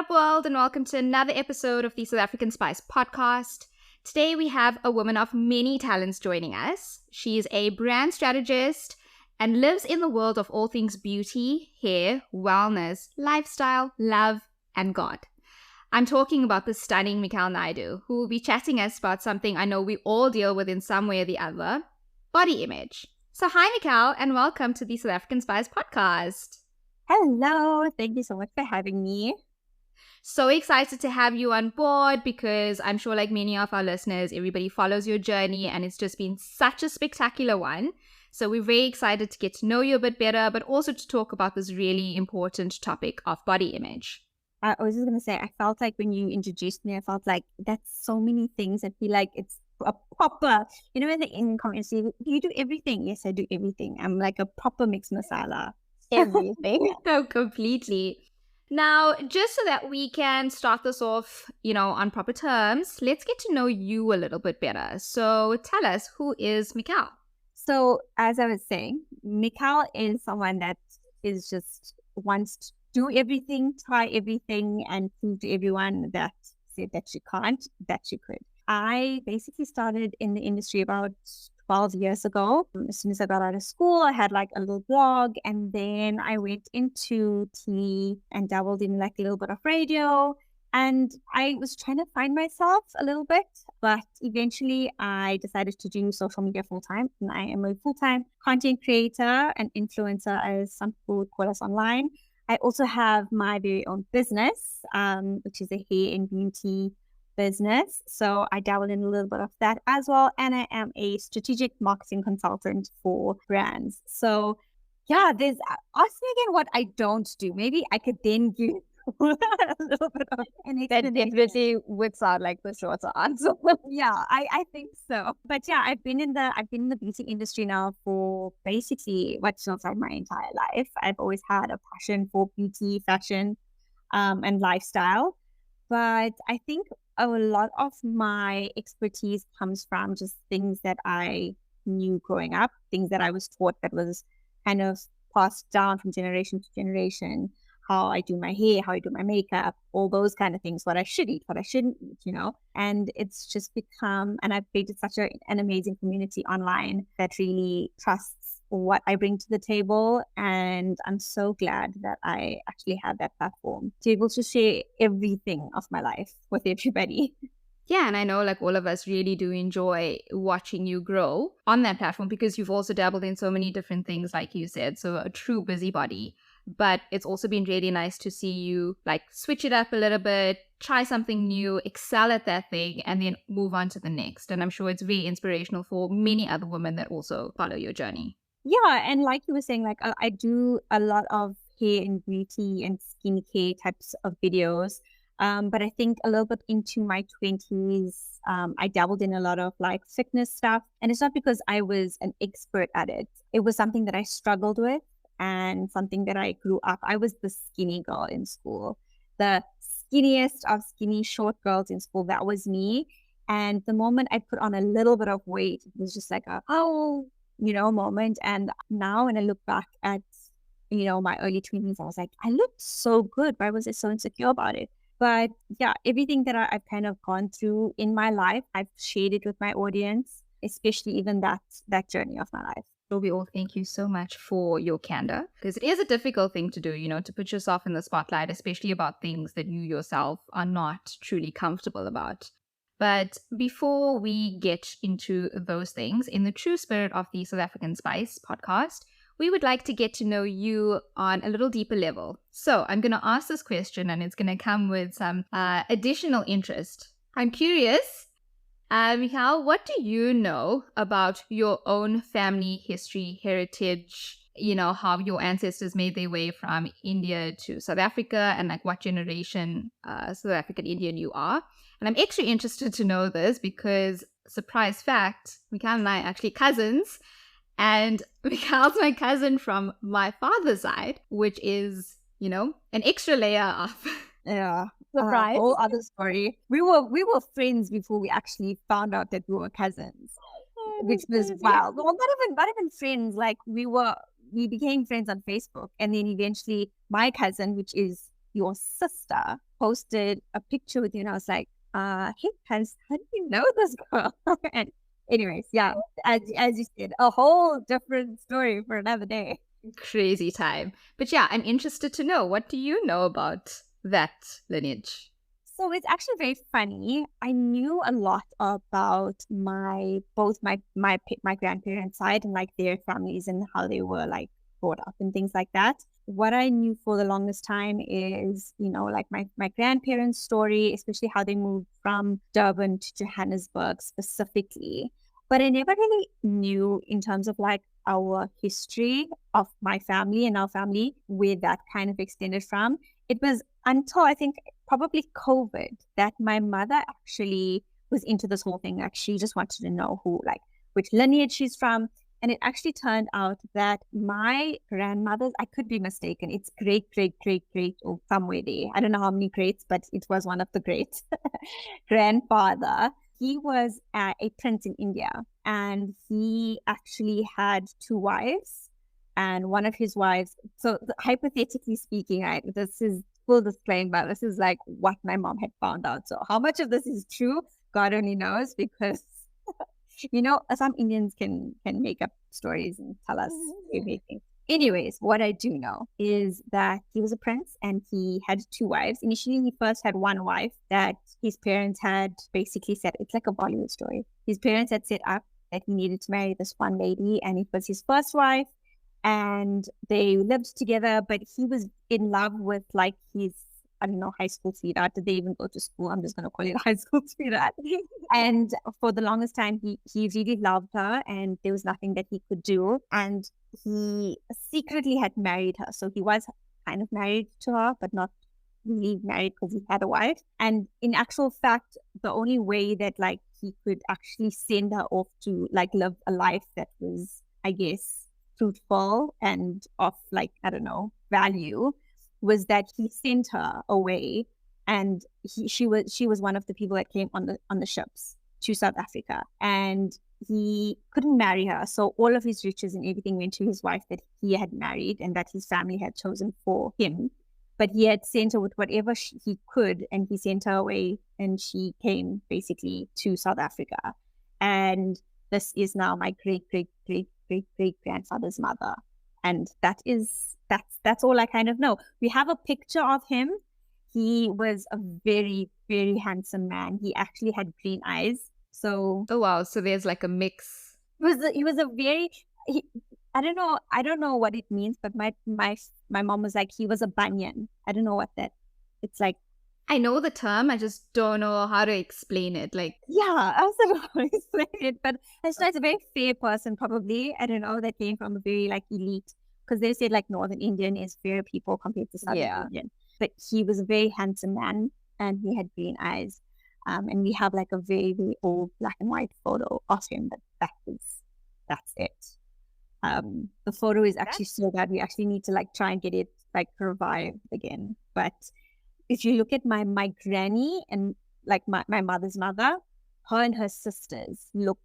up, world, and welcome to another episode of the South African Spice podcast. Today we have a woman of many talents joining us. She is a brand strategist and lives in the world of all things beauty, hair, wellness, lifestyle, love, and God. I'm talking about the stunning Mi'chal Naidoo, who will be chatting us about something I know we all deal with in some way or the other, body image. So hi, Mi'chal, and welcome to the South African Spice podcast. Hello, thank you so much for having me. So excited to have you on board because I'm sure like many of our listeners, everybody follows your journey and it's just been such a spectacular one. So we're very excited to get to know you a bit better, but also to talk about this really important topic of body image. I was just going to say, I felt like when you introduced me, I felt like that's so many things. I feel like it's a proper, in the in community, you do everything. Yes, I do everything. I'm like a proper mixed masala. Everything. Oh, completely. Now, just so that we can start this off, on proper terms, let's get to know you a little bit better. So tell us, who is Mi'chal? So as I was saying, Mi'chal is someone that is just wants to do everything, try everything, and prove to everyone that said that she can't, that she could. I basically started in the industry about 12 years ago. As soon as I got out of school, I had like a little blog, and then I went into TV and dabbled in like a little bit of radio. And I was trying to find myself a little bit, but eventually I decided to do social media full time. And I am a full-time content creator and influencer, as some people would call us online. I also have my very own business, which is a hair and beauty business. So I dabble in a little bit of that as well. And I am a strategic marketing consultant for brands. So yeah, ask me again what I don't do. Maybe I could then give a little bit of an that definitely would sound like the shorter answer. Yeah, I think so. But yeah, I've been in the beauty industry now for basically what feels like my entire life. I've always had a passion for beauty, fashion, and lifestyle. But I think a lot of my expertise comes from just things that I knew growing up, things that I was taught that was kind of passed down from generation to generation. How I do my hair, how I do my makeup, all those kind of things, what I should eat, what I shouldn't eat, And it's just become, and I've created such an amazing community online that really trusts what I bring to the table. And I'm so glad that I actually have that platform to be able to share everything of my life with everybody. Yeah, and I know like all of us really do enjoy watching you grow on that platform because you've also dabbled in so many different things, like you said, so a true busybody. But it's also been really nice to see you like switch it up a little bit, try something new, excel at that thing, and then move on to the next. And I'm sure it's very inspirational for many other women that also follow your journey. Yeah, and like you were saying, like I do a lot of hair and beauty and skincare types of videos. But I think a little bit into my 20s, I dabbled in a lot of like fitness stuff. And it's not because I was an expert at it. It was something that I struggled with and something that I grew up. I was the skinny girl in school, the skinniest of skinny short girls in school. That was me. And the moment I put on a little bit of weight, it was just like moment. And now when I look back at, my early 20s, I was like, I looked so good. Why was I so insecure about it? But yeah, everything that I've kind of gone through in my life, I've shared it with my audience, especially even that journey of my life. So we all thank you so much for your candor, because it is a difficult thing to do, to put yourself in the spotlight, especially about things that you yourself are not truly comfortable about. But before we get into those things, in the true spirit of the South African Spice podcast, we would like to get to know you on a little deeper level. So I'm going to ask this question and it's going to come with some additional interest. I'm curious, Mi'chal, what do you know about your own family history, heritage, how your ancestors made their way from India to South Africa and like what generation South African Indian you are? And I'm extra interested to know this because, surprise fact, Mi'chal and I are actually cousins. And Mi'chal's my cousin from my father's side, which is, an extra layer of Yeah. Surprise. Whole other story. We were friends before we actually found out that we were cousins, which was wild. Well, not even friends. Like we became friends on Facebook, and then eventually my cousin, which is your sister, posted a picture with you, and I was like, hey, how do you know this girl? And anyways, yeah, as you said, a whole different story for another day. Crazy time. But yeah, I'm interested to know, what do you know about that lineage? So it's actually very funny. I knew a lot about both my grandparents' side and like their families and how they were like brought up and things like that. What I knew for the longest time is, like my grandparents' story, especially how they moved from Durban to Johannesburg specifically. But I never really knew in terms of like our history of my family and our family, where that kind of extended from. It was until I think probably COVID that my mother actually was into this whole thing. Like she just wanted to know which lineage she's from. And it actually turned out that my grandmother's, I could be mistaken, it's great, great, great, great, or somewhere there. I don't know how many greats, but it was one of the greats. Grandfather, he was a prince in India, and he actually had two wives. And one of his wives, so hypothetically speaking, right, this is full disclaimer, this is like what my mom had found out. So how much of this is true, God only knows, because some Indians can make up stories and tell us everything. Anyways, what I do know is that he was a prince and he had two wives. Initially, he first had one wife that his parents had basically said, it's like a Bollywood story. His parents had set up that he needed to marry this one lady, and it was his first wife. And they lived together, but he was in love with like his, I don't know, high school sweetheart. Did they even go to school? I'm just going to call it high school sweetheart. And for the longest time, he really loved her, and there was nothing that he could do. And he secretly had married her. So he was kind of married to her, but not really married because he had a wife. And in actual fact, the only way that like he could actually send her off to like live a life that was, I guess, fruitful and of like, I don't know, value, was that he sent her away, and she was one of the people that came on the ships to South Africa, and he couldn't marry her. So all of his riches and everything went to his wife that he had married and that his family had chosen for him. But he had sent her with whatever he could, and he sent her away, and she came basically to South Africa. And this is now my great, great, great, great, great grandfather's mother. And that's all I kind of know. We have a picture of him. He was a very, very handsome man. He actually had green eyes. So oh wow, so there's like a mix. He was a very I don't know what it means, but my mom was like, he was a banyan. I don't know what that, it's like. I know the term, I just don't know how to explain it. Like, yeah, I also don't know how to explain it, but it's a very fair person, probably. I don't know, that came from a very like elite, because they said like Northern Indian is fair people compared to Southern Indian. But he was a very handsome man, and he had green eyes. And we have like a very, very old black and white photo of him, but that's it. The photo is actually so bad, we actually need to like try and get it like revived again. But if you look at my granny and like my mother's mother, her and her sisters look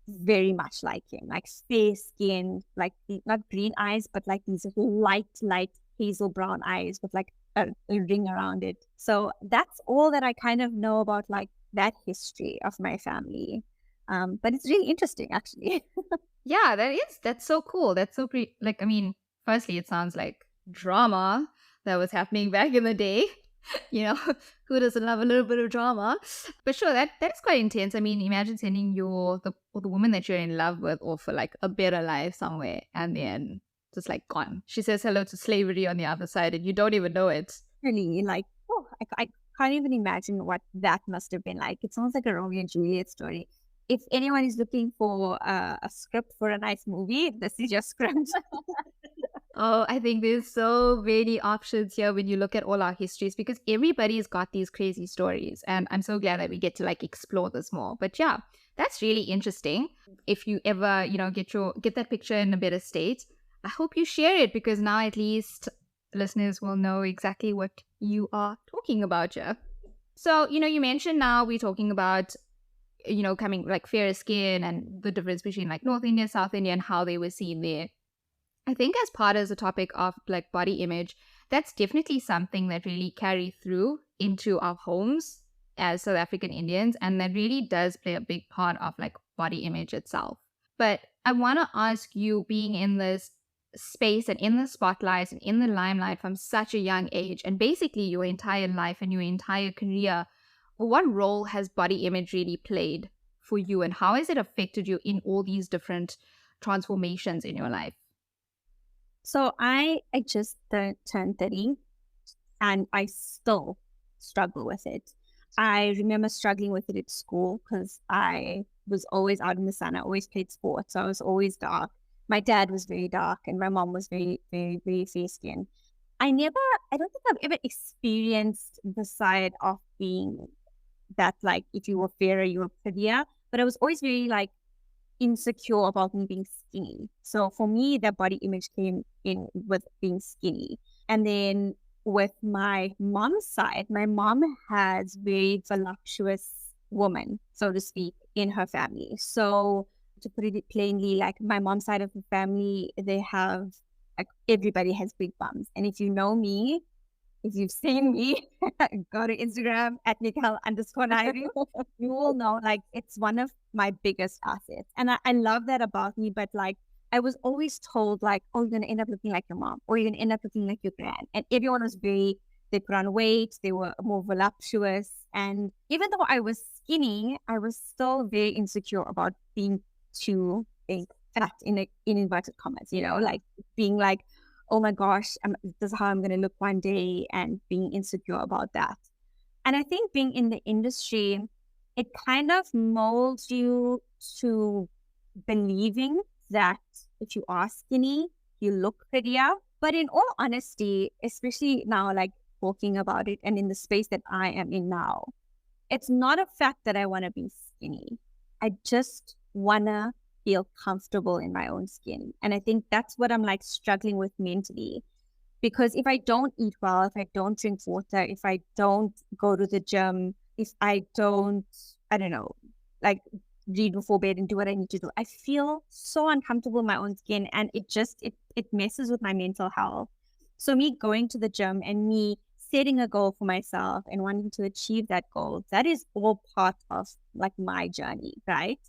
very much like him, like fair skinned, like not green eyes, but like these light hazel brown eyes with like a ring around it. So that's all that I kind of know about like that history of my family. But it's really interesting, actually. yeah, that's so cool. That's so great. Like, I mean, firstly, it sounds like drama that was happening back in the day. Who doesn't love a little bit of drama? But sure, that is quite intense. I mean, imagine sending the woman that you're in love with off for like a better life somewhere, and then just like gone. She says hello to slavery on the other side, and you don't even know it. Really, like, I can't even imagine what that must have been like. It sounds like a Romeo and Juliet story. If anyone is looking for a script for a nice movie, this is your script. Oh, I think there's so many options here when you look at all our histories, because everybody's got these crazy stories. And I'm so glad that we get to like explore this more. But yeah, that's really interesting. If you ever, get that picture in a better state, I hope you share it, because now at least listeners will know exactly what you are talking about here. So, you mentioned now we're talking about, coming like fair skin and the difference between like North India, South India, and how they were seen there. I think as part of the topic of like body image, that's definitely something that really carried through into our homes as South African Indians, and that really does play a big part of like body image itself. But I want to ask you, being in this space and in the spotlight and in the limelight from such a young age, and basically your entire life and your entire career, what role has body image really played for you, and how has it affected you in all these different transformations in your life? So I just turned 30 and I still struggle with it. I remember struggling with it at school because I was always out in the sun. I always played sports. So I was always dark. My dad was very dark and my mom was very, very, very fair skinned. I don't think I've ever experienced the side of being that, like, if you were fairer, you were prettier. But I was always very, like, insecure about me being skinny. So for me, that body image came in with being skinny. And then with my mom's side, my mom has very voluptuous woman, so to speak, in her family. So to put it plainly, like my mom's side of the family, they have, like, everybody has big bums. And if you know me, if you've seen me, go to Instagram at Mi'chal_Naidoo. You will know, like, it's one of my biggest assets. And I love that about me. But like, I was always told, like, oh, you're going to end up looking like your mom, or you're going to end up looking like your grand. And everyone was they put on weight, they were more voluptuous. And even though I was skinny, I was still very insecure about being too big, fat in inverted commas, like being like, oh my gosh, this is how I'm going to look one day, and being insecure about that. And I think being in the industry, it kind of molds you to believing that if you are skinny, you look prettier. But in all honesty, especially now, like talking about it and in the space that I am in now, it's not a fact that I want to be skinny. I just want to feel comfortable in my own skin. And I think that's what I'm like struggling with mentally. Because if I don't eat well, if I don't drink water, if I don't go to the gym, if I don't, I don't know, like read before bed and do what I need to do, I feel so uncomfortable in my own skin, and it messes with my mental health. So me going to the gym and me setting a goal for myself and wanting to achieve that goal, that is all part of like my journey, right?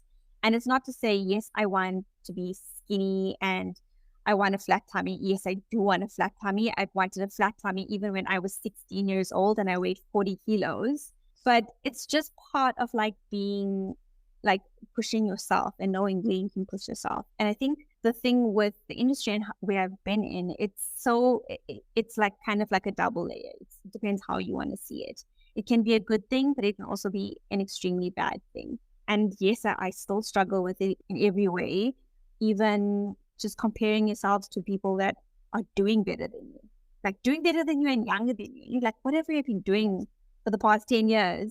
And it's not to say, yes, I want to be skinny and I want a flat tummy. Yes, I do want a flat tummy. I've wanted a flat tummy even when I was 16 years old and I weighed 40 kilos. But it's just part of like being, like pushing yourself and knowing where you can push yourself. And I think the thing with the industry and where I've been in, it's like kind of like a double layer. It depends how you want to see it. It can be a good thing, but it can also be an extremely bad thing. And yes, I still struggle with it in every way, even just comparing yourselves to people that are doing better than you, like doing better than you and younger than you. You're like, whatever you've been doing for the past 10 years,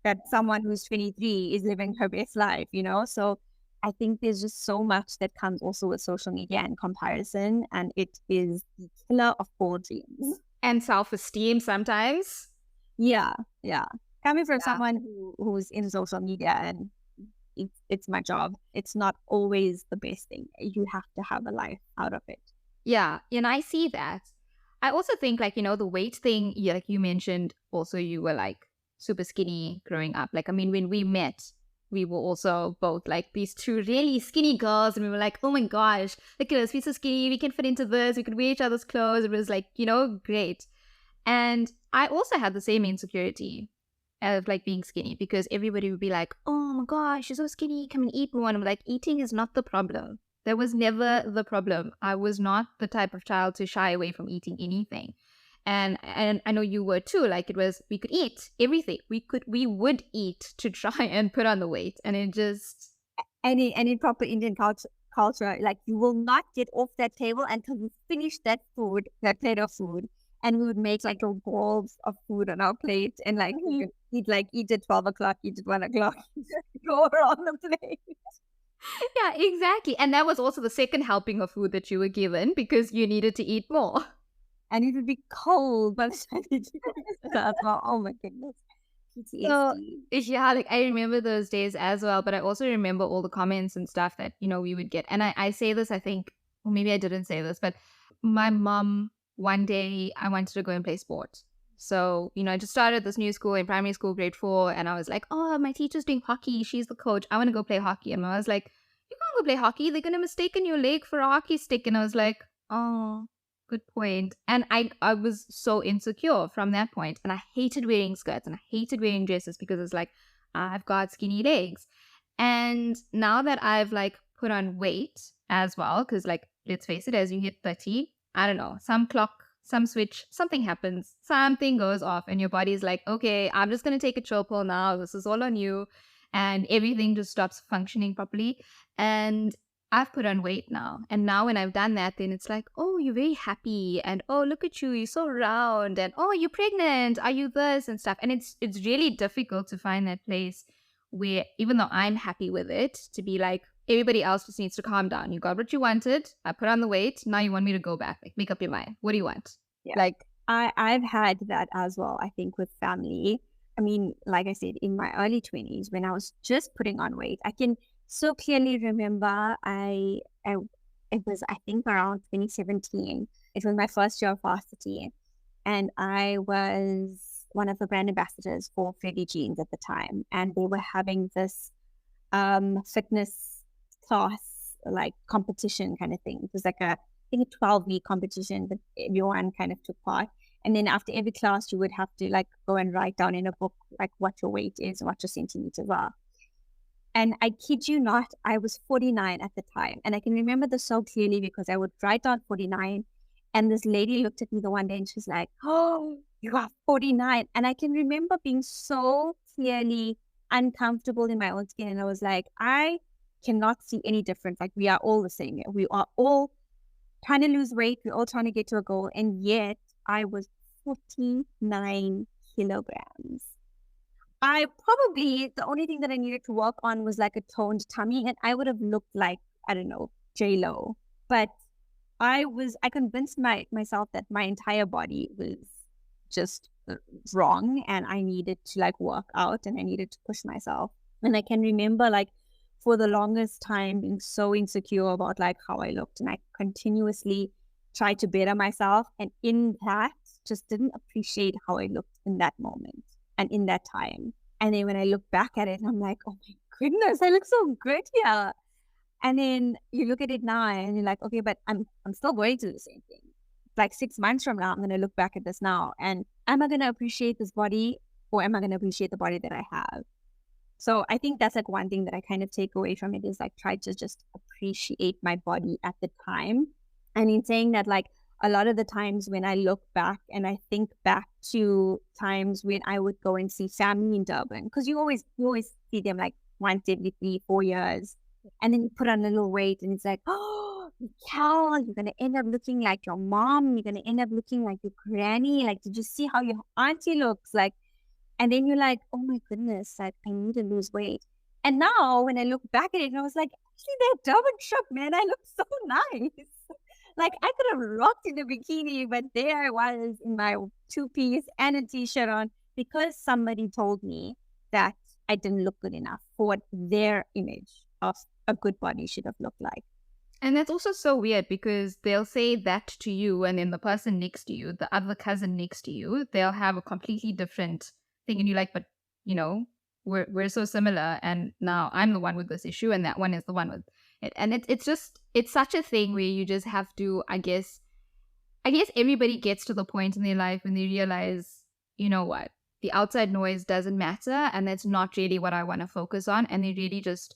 that someone who's 23 is living her best life, So I think there's just so much that comes also with social media and comparison, and it is the killer of all dreams. And self-esteem sometimes. Yeah. Coming from someone who's in social media, and it's my job, it's not always the best thing. You have to have a life out of it. Yeah, and I see that. I also think, like, the weight thing, like you mentioned, also you were like super skinny growing up. Like, I mean, when we met, we were also both like these two really skinny girls, and we were like, oh my gosh, look at us, we're so skinny, we can fit into this, we could wear each other's clothes. It was like, great. And I also had the same insecurity of like being skinny, because everybody would be like, oh my gosh, you're so skinny, come and eat more. And I'm like, eating is not the problem. That was never the problem. I was not the type of child to shy away from eating anything. And I know you were too. Like, it was, we could eat everything. We would eat to try and put on the weight. And it just... And in proper Indian culture, like, you will not get off that table until you finish that plate of food. And we would make like little balls of food on our plate, and like you could eat at 12 o'clock, eat at 1 o'clock, go around the plate. Yeah, exactly. And that was also the second helping of food that you were given, because you needed to eat more. And it would be cold by the time you do that. Oh my goodness. PTSD. So, yeah, like I remember those days as well, but I also remember all the comments and stuff that, we would get. And I say this, I think, or maybe I didn't say this, but my mom, one day I wanted to go and play sport. So, I just started this new school in primary school, grade 4, and I was like, oh, my teacher's doing hockey. She's the coach. I want to go play hockey. And I was like, you can't go play hockey. They're going to mistaken your leg for a hockey stick. And I was like, oh, good point. And I was so insecure from that point. And I hated wearing skirts and I hated wearing dresses because it's like, I've got skinny legs. And now that I've like put on weight as well, because like, let's face it, as you hit 30, I don't know, some clock, some switch, something happens, something goes off, and your body's like, okay, I'm just going to take a chill pill now. This is all on you. And everything just stops functioning properly. And I've put on weight now. And now when I've done that, then it's like, oh, you're very happy. And oh, look at you, you're so round. And oh, you're pregnant. Are you this and stuff? And it's really difficult to find that place where, even though I'm happy with it, to be like, everybody else just needs to calm down. You got what you wanted. I put on the weight. Now you want me to go back. Like, make up your mind. What do you want? Yeah. Like, I've had that as well, I think, with family. I mean, like I said, in my early 20s, when I was just putting on weight, I can so clearly remember it was, I think, around 2017. It was my first year of varsity. And I was one of the brand ambassadors for Freddy Jeans at the time. And they were having this fitness class, like competition kind of thing. It was like I think a 12-week competition that everyone kind of took part. And then after every class, you would have to like go and write down in a book like what your weight is and what your centimeters are. And I kid you not, I was 49 at the time. And I can remember this so clearly because I would write down 49. And this lady looked at me the one day and she's like, oh, you are 49. And I can remember being so clearly uncomfortable in my own skin. And I was like, I cannot see any difference. Like, we are all the same. We are all trying to lose weight. We're all trying to get to a goal. And yet I was 49 kilograms. I probably, the only thing that I needed to work on was like a toned tummy, and I would have looked like, I don't know, J-Lo. But I convinced myself that my entire body was just wrong, and I needed to like work out and I needed to push myself. And I can remember like for the longest time being so insecure about like how I looked, and I continuously tried to better myself, and in that just didn't appreciate how I looked in that moment and in that time. And then when I look back at it, I'm like, oh my goodness, I look so good here. And then you look at it now and you're like, okay, but I'm still going to do the same thing. Like 6 months from now, I'm going to look back at this now, and am I going to appreciate this body, or am I going to appreciate the body that I have? So I think that's like one thing that I kind of take away from it is like try to just appreciate my body at the time. And in saying that, like a lot of the times when I look back and I think back to times when I would go and see family in Durban, because you always see them like once every 3-4 years. And then you put on a little weight and it's like, oh, Mi'chal, you're going to end up looking like your mom. You're going to end up looking like your granny. Like, did you see how your auntie looks? Like, and then you're like, oh my goodness, like, I need to lose weight. And now when I look back at it, I was like, actually, that Durban trip, man, I look so nice. Like, I could have rocked in a bikini, but there I was in my 2-piece and a t-shirt on because somebody told me that I didn't look good enough for what their image of a good body should have looked like. And that's also so weird because they'll say that to you, and then the person next to you, the other cousin next to you, they'll have a completely different thing. And you're like, but, we're so similar. And now I'm the one with this issue, and that one is the one with it. And it's such a thing where you just have to, I guess everybody gets to the point in their life when they realize, you know what, the outside noise doesn't matter, and that's not really what I want to focus on. And they really just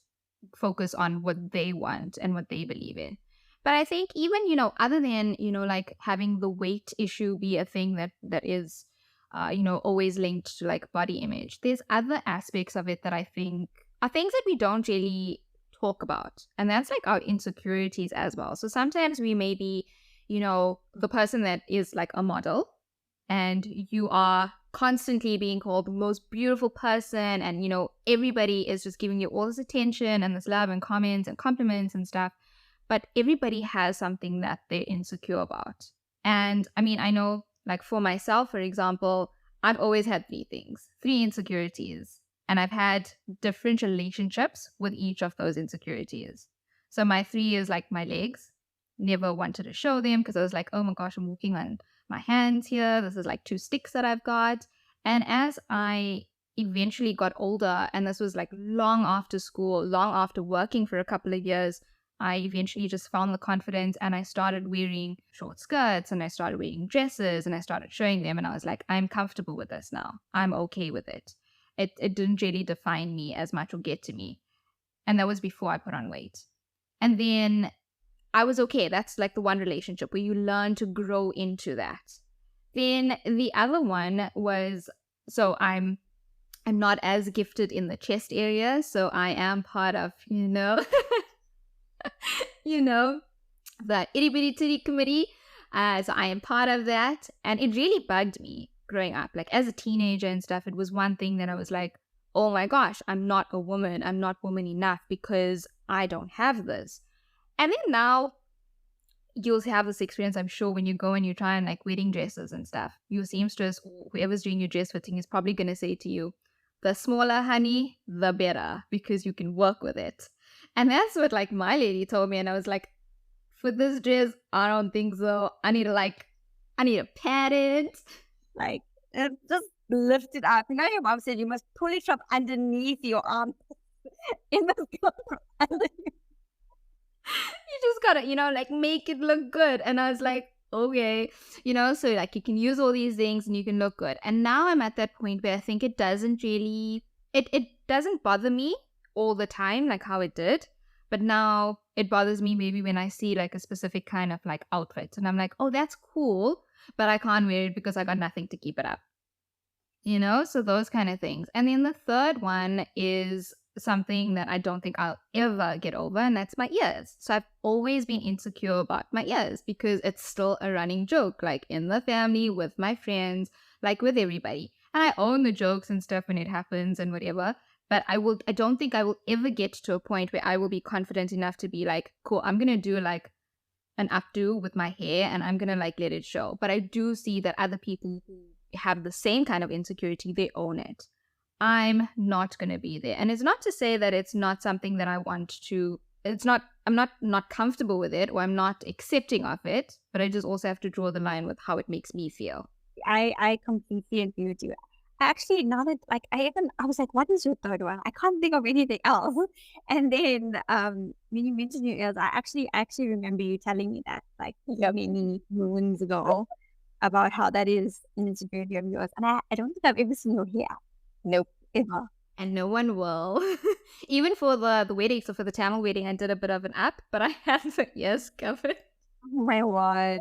focus on what they want and what they believe in. But I think even, other than, like having the weight issue be a thing that is, always linked to like body image, there's other aspects of it that I think are things that we don't really talk about. And that's like our insecurities as well. So sometimes we may be, the person that is like a model, and you are constantly being called the most beautiful person, and everybody is just giving you all this attention and this love and comments and compliments and stuff, but everybody has something that they're insecure about. And I mean, I know, like for myself, for example, I've always had 3 insecurities, and I've had different relationships with each of those insecurities. So my 3 is like my legs. Never wanted to show them because I was like, oh my gosh, I'm walking on my hands here. This is like 2 sticks that I've got. And as I eventually got older, and this was like long after school, long after working for a couple of years, I eventually just found the confidence and I started wearing short skirts and I started wearing dresses and I started showing them. And I was like, I'm comfortable with this now. I'm okay with it. It didn't really define me as much or get to me. And that was before I put on weight. And then I was okay. That's like the one relationship where you learn to grow into that. Then the other one was, so I'm not as gifted in the chest area. So I am part of, you know, the itty bitty titty committee. So I am part of that. And it really bugged me growing up. Like as a teenager and stuff, it was one thing that I was like, oh my gosh, I'm not a woman. I'm not woman enough because I don't have this. And then now you'll have this experience, I'm sure, when you go and you try on like wedding dresses and stuff. Your seamstress, whoever's doing your dress fitting, is probably going to say to you, the smaller, honey, the better, because you can work with it. And that's what like my lady told me. And I was like, for this dress, I don't think so. I need to pat it. Like, just lift it up. You know, your mom said you must pull it from underneath your arm. In the You just gotta, like make it look good. And I was like, okay, so like you can use all these things and you can look good. And now I'm at that point where I think it doesn't really, it doesn't bother me all the time like how it did. But now it bothers me maybe when I see like a specific kind of like outfit and I'm like, oh, that's cool, but I can't wear it because I got nothing to keep it up. So those kind of things. And then the third one is something that I don't think I'll ever get over, and that's my ears. So I've always been insecure about my ears because it's still a running joke, like in the family, with my friends, like with everybody. And I own the jokes and stuff when it happens and whatever. But I don't think I will ever get to a point where I will be confident enough to be like, cool, I'm going to do like an updo with my hair and I'm going to like let it show. But I do see that other people who have the same kind of insecurity, they own it. I'm not going to be there. And it's not to say that it's not something that I want to, I'm not comfortable with it or I'm not accepting of it, but I just also have to draw the line with how it makes me feel. I completely agree with you. Actually, now that like I was like, what is your third one? I can't think of anything else. And then when you mentioned your ears, I actually remember you telling me that like many moons ago about how that is an insecurity of yours. And I don't think I've ever seen your hair. Nope. Ever. And no one will. Even for the wedding, so for the Tamil wedding, I did a bit of an up, but I had the ears covered. Oh my word,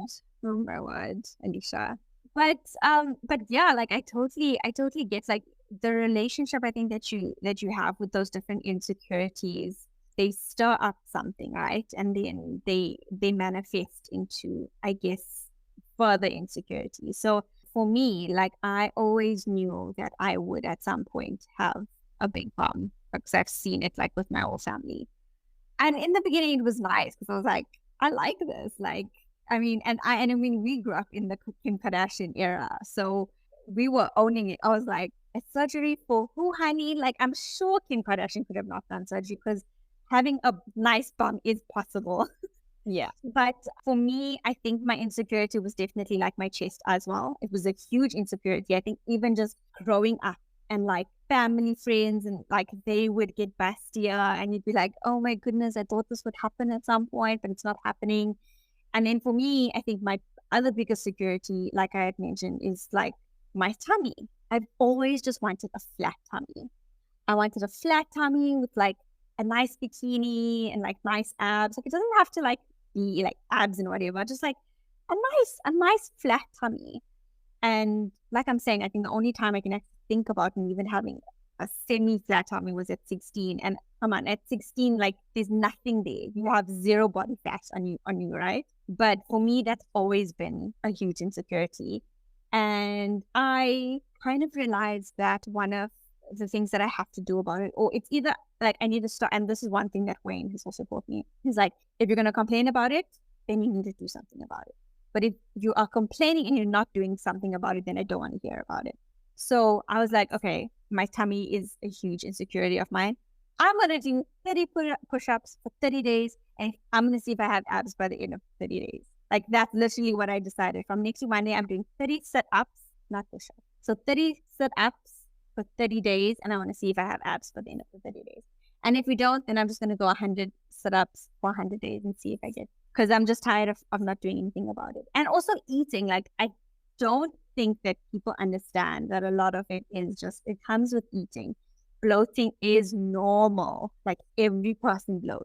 Alicia. But yeah, like I totally get like the relationship I think that you have with those different insecurities. They stir up something, right? And then they manifest into, I guess, further insecurities. So for me, like I always knew that I would at some point have a big bum because I've seen it like with my whole family. And in the beginning, it was nice because I was like, I like this. Like, I mean, we grew up in the Kim Kardashian era. So we were owning it. I was like, a surgery for who, honey? Like, I'm sure Kim Kardashian could have not done surgery because having a nice bum is possible. Yeah. But for me, I think my insecurity was definitely like my chest as well. It was a huge insecurity. I think even just growing up and like family, friends, and like they would get bustier and you'd be like, oh my goodness, I thought this would happen at some point, but it's not happening. And then for me, I think my other biggest security, like I had mentioned, is like my tummy. I've always just wanted a flat tummy. I wanted a flat tummy with like a nice bikini and like nice abs. Like it doesn't have to like be like abs and whatever, just like a nice flat tummy. And like I'm saying, I think the only time I can actually think about me even having a semi-flat tummy was at 16. And come on, at 16, like there's nothing there. You have zero body fat on you, right? But for me, that's always been a huge insecurity. And I kind of realized that one of the things that I have to do about it, or it's either like I need to start, and this is one thing that Wayne has also taught me. He's like, if you're going to complain about it, then you need to do something about it. But if you are complaining and you're not doing something about it, then I don't want to hear about it. So I was like, okay, my tummy is a huge insecurity of mine. I'm going to do 30 push-ups for 30 days, and I'm going to see if I have abs by the end of 30 days. Like that's literally what I decided. From next week Monday, I'm doing 30 sit-ups, not push-ups. So 30 sit-ups for 30 days, and I want to see if I have abs for the end of the 30 days. And if we don't, then I'm just going to go 100 sit-ups for 100 days and see if I get, because I'm just tired of not doing anything about it. And also eating, like I don't think that people understand that a lot of it is just, it comes with eating. Bloating is normal. Like every person bloats.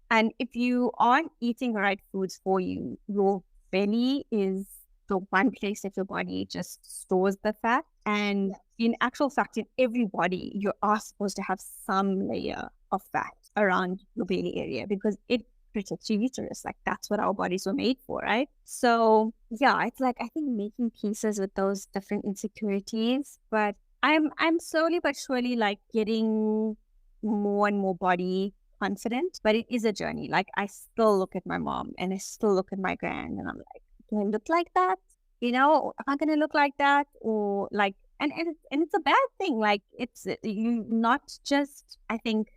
And if you aren't eating the right foods for you, your belly is the one place that your body just stores the fat. And in actual fact, in every body, you are supposed to have some layer of fat around your belly area because it protects your uterus. Like that's what our bodies were made for, right? So yeah, it's like I think making pieces with those different insecurities, but I'm slowly but surely like getting more and more body confident, but it is a journey. Like I still look at my mom and I still look at my grand and I'm like, do I look like that? You know, am I going to look like that? Or like, and it's a bad thing. Like it's you not just, I think,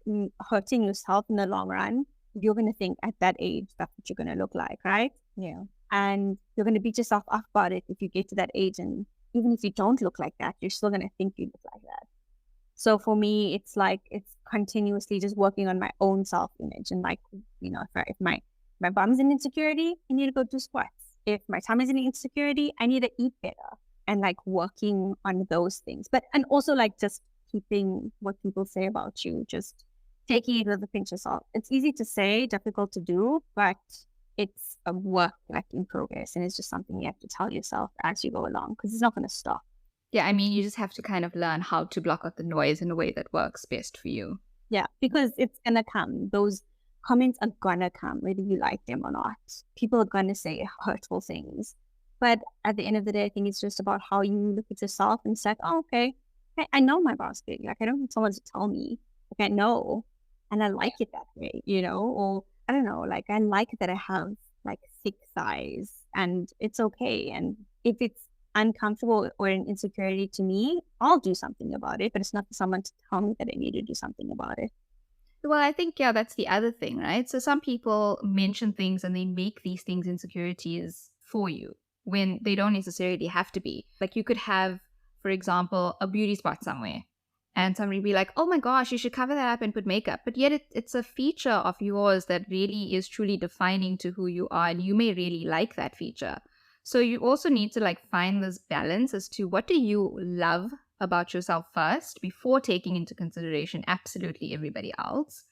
hurting yourself in the long run. You're going to think at that age, that's what you're going to look like, right? Yeah. And you're going to beat yourself up about it if you get to that age. And even if you don't look like that, you're still going to think you look like that. So for me, it's like, it's continuously just working on my own self-image. And like, you know, if my bum's an insecurity, I need to go do squats. If my tummy is an insecurity, I need to eat better and like working on those things. But, and also like just keeping what people say about you, just taking it with a pinch of salt. It's easy to say, difficult to do, but it's a work like in progress. And it's just something you have to tell yourself as you go along because it's not going to stop. Yeah, I mean, you just have to kind of learn how to block out the noise in a way that works best for you. Yeah, because it's going to come. Those comments are going to come, whether you like them or not. People are going to say hurtful things. But at the end of the day, I think it's just about how you look at yourself and say, oh, okay, I know my boss big. Like, I don't need someone to tell me. Like, I know. And I like it that way, you know? Or, I don't know, like, I like that I have, like, thick thighs. And it's okay. And if it's uncomfortable or an insecurity to me, I'll do something about it, but it's not for someone to tell me that I need to do something about it. Well, I think, yeah, that's the other thing, right? So some people mention things and they make these things insecurities for you when they don't necessarily have to be. Like you could have, for example, a beauty spot somewhere and somebody be like, oh my gosh, you should cover that up and put makeup. But yet it's a feature of yours that really is truly defining to who you are. And you may really like that feature. So you also need to like find this balance as to what do you love about yourself first before taking into consideration absolutely everybody else.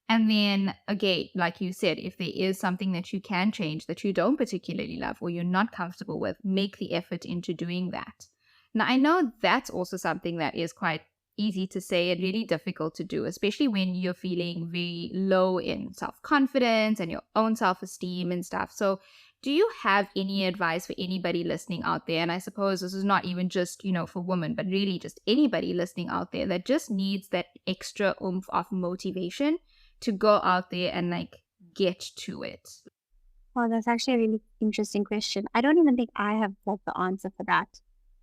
And then again, like you said, if there is something that you can change that you don't particularly love or you're not comfortable with, make the effort into doing that. Now, I know that's also something that is quite easy to say and really difficult to do, especially when you're feeling very low in self-confidence and your own self-esteem and stuff. So do you have any advice for anybody listening out there? And I suppose this is not even just, you know, for women, but really just anybody listening out there that just needs that extra oomph of motivation to go out there and like get to it. Well, that's actually a really interesting question. I don't even think I have got the answer for that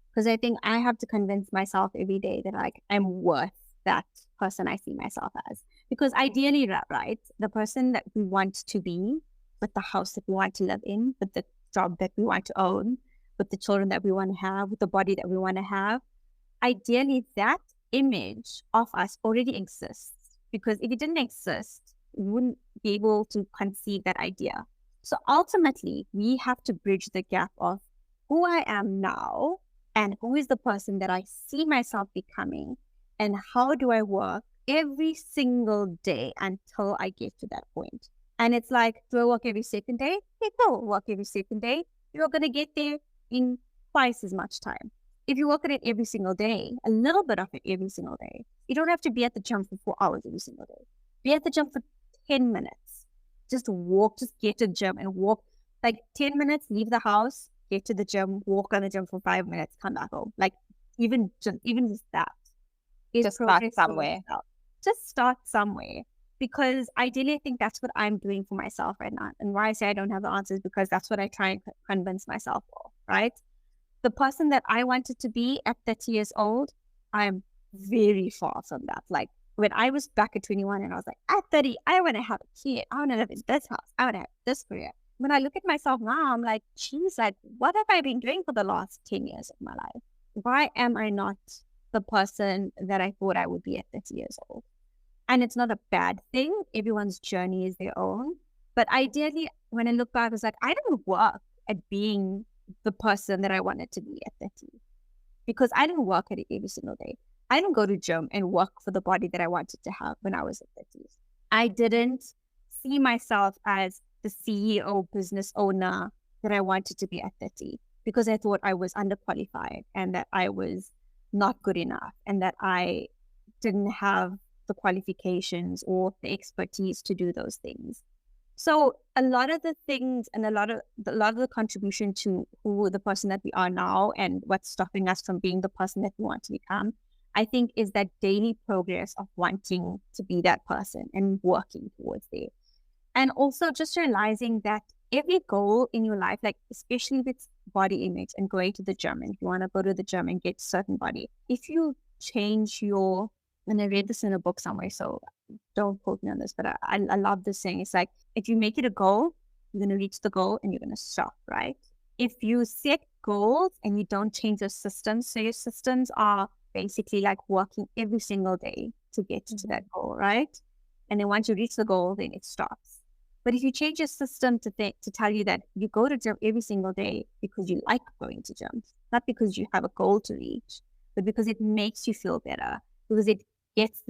because I think I have to convince myself every day that like I'm worth that person I see myself as. Because ideally, right, the person that we want to be, with the house that we want to live in, with the job that we want to own, with the children that we want to have, with the body that we want to have, ideally that image of us already exists. Because if it didn't exist, we wouldn't be able to conceive that idea. So ultimately, we have to bridge the gap of who I am now and who is the person that I see myself becoming and how do I work every single day until I get to that point. And it's like, do I work every second day? Okay, cool, work every second day. You're going to get there in twice as much time. If you work at it every single day, a little bit of it every single day, you don't have to be at the gym for 4 hours every single day. Be at the gym for 10 minutes. Just walk, just get to the gym and walk like 10 minutes, leave the house, get to the gym, walk on the gym for 5 minutes, come back home. Like even just that. Just start somewhere. Just start somewhere. Because ideally, I think that's what I'm doing for myself right now. And why I say I don't have the answers, because that's what I try and convince myself of, right? The person that I wanted to be at 30 years old, I'm very far from that. Like when I was back at 21 and I was like, at 30, I want to have a kid. I want to live in this house. I want to have this career. when I look at myself now, I'm like, geez, like, what have I been doing for the last 10 years of my life? Why am I not the person that I thought I would be at 30 years old? And it's not a bad thing. Everyone's journey is their own. But ideally, when I look back, I was like, I didn't work at being the person that I wanted to be at 30 because I didn't work at it every single day. I didn't go to gym and work for the body that I wanted to have when I was at 30. I didn't see myself as the CEO, business owner that I wanted to be at 30 because I thought I was underqualified and that I was not good enough and that I didn't have the qualifications or the expertise to do those things. So a lot of the things and a lot of the contribution to who the person that we are now and what's stopping us from being the person that we want to become, I think is that daily progress of wanting to be that person and working towards it. And also just realizing that every goal in your life, like especially with body image and going to the gym, and if you want to go to the gym and get a certain body, if you change your, and I read this in a book somewhere, so don't quote me on this, but I love this saying. It's like, if you make it a goal, you're going to reach the goal and you're going to stop, right? If you set goals and you don't change your systems, so your systems are basically like working every single day to get to that goal, right? And then once you reach the goal, then it stops. But if you change your system to tell you that you go to gym every single day because you like going to gym, not because you have a goal to reach, but because it makes you feel better, because it gets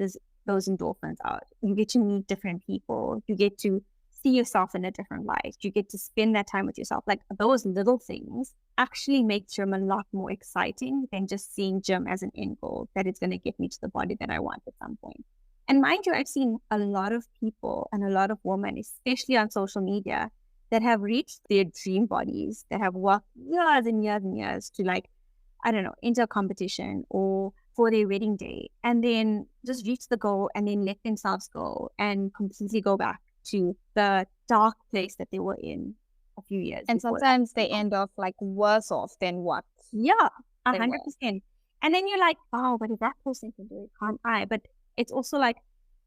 those endorphins out. You get to meet different people. You get to see yourself in a different light. You get to spend that time with yourself. Like those little things actually make gym a lot more exciting than just seeing gym as an end goal, that it's going to get me to the body that I want at some point. And mind you, I've seen a lot of people and a lot of women, especially on social media, that have reached their dream bodies, that have worked years and years and years to like, I don't know, enter a competition or for their wedding day, and then just reach the goal and then let themselves go and completely go back to the dark place that they were in a few years. And sometimes they end up like worse off than what. Yeah, 100%. And then you're like, oh, but if that person can do it, can't I? But it's also like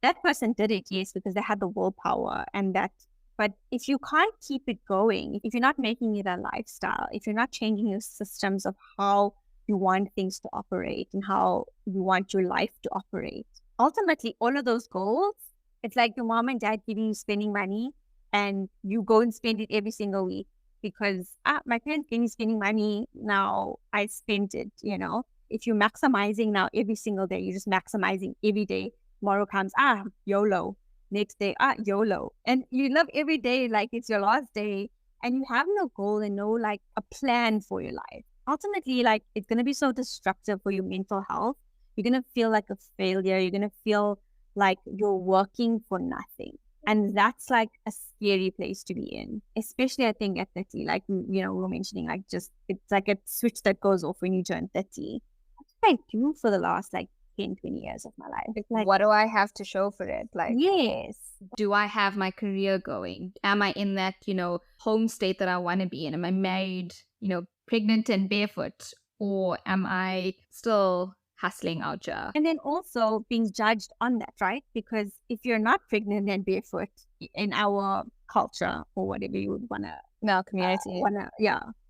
that person did it, yes, because they had the willpower and that. But if you can't keep it going, if you're not making it a lifestyle, if you're not changing your systems of how you want things to operate and how you want your life to operate, ultimately, all of those goals, it's like your mom and dad giving you spending money and you go and spend it every single week because my parents gave me spending money. Now I spent it, If you're maximizing now every single day, you're just maximizing every day. Tomorrow comes, YOLO. Next day, YOLO. And you live every day like it's your last day and you have no goal and no like a plan for your life. Ultimately, like it's going to be so destructive for your mental health. You're going to feel like a failure. You're going to feel like you're working for nothing. And that's like a scary place to be in, especially I think at 30, like, we were mentioning, like just, it's like a switch that goes off when you turn 30. What did I do for the last like 10, 20 years of my life? Like, what do I have to show for it? Like, yes. Do I have my career going? Am I in that, home state that I want to be in? Am I married, pregnant and barefoot? Or am I still hustling out here? And then also being judged on that, right? Because if you're not pregnant and barefoot in our culture or whatever you would want to, in our community,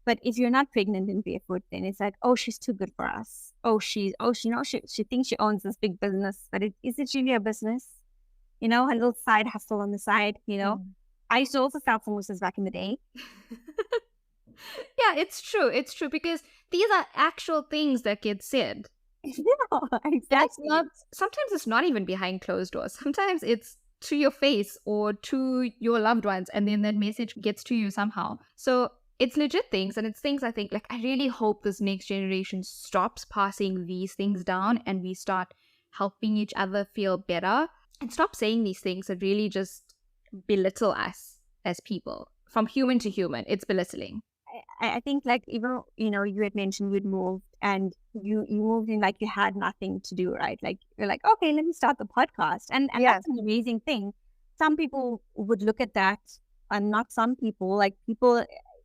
but if you're not pregnant and barefoot, then it's like, oh, she's too good for us. She thinks she owns this big business, but is it really a business? A little side hustle on the side, I used to also sell samosas back in the day. Yeah, it's true. It's true because these are actual things that get said. Yeah, exactly. Sometimes it's not even behind closed doors. Sometimes it's to your face or to your loved ones, and then that message gets to you somehow. So it's legit things, and it's things I think, like, I really hope this next generation stops passing these things down and we start helping each other feel better and stop saying these things that really just belittle us as people. From human to human, it's belittling. I think, like, even, you had mentioned you'd moved and you moved in like you had nothing to do, right? Like, you're like, okay, let me start the podcast. And that's an amazing thing. Some people would look at that, and not some people, like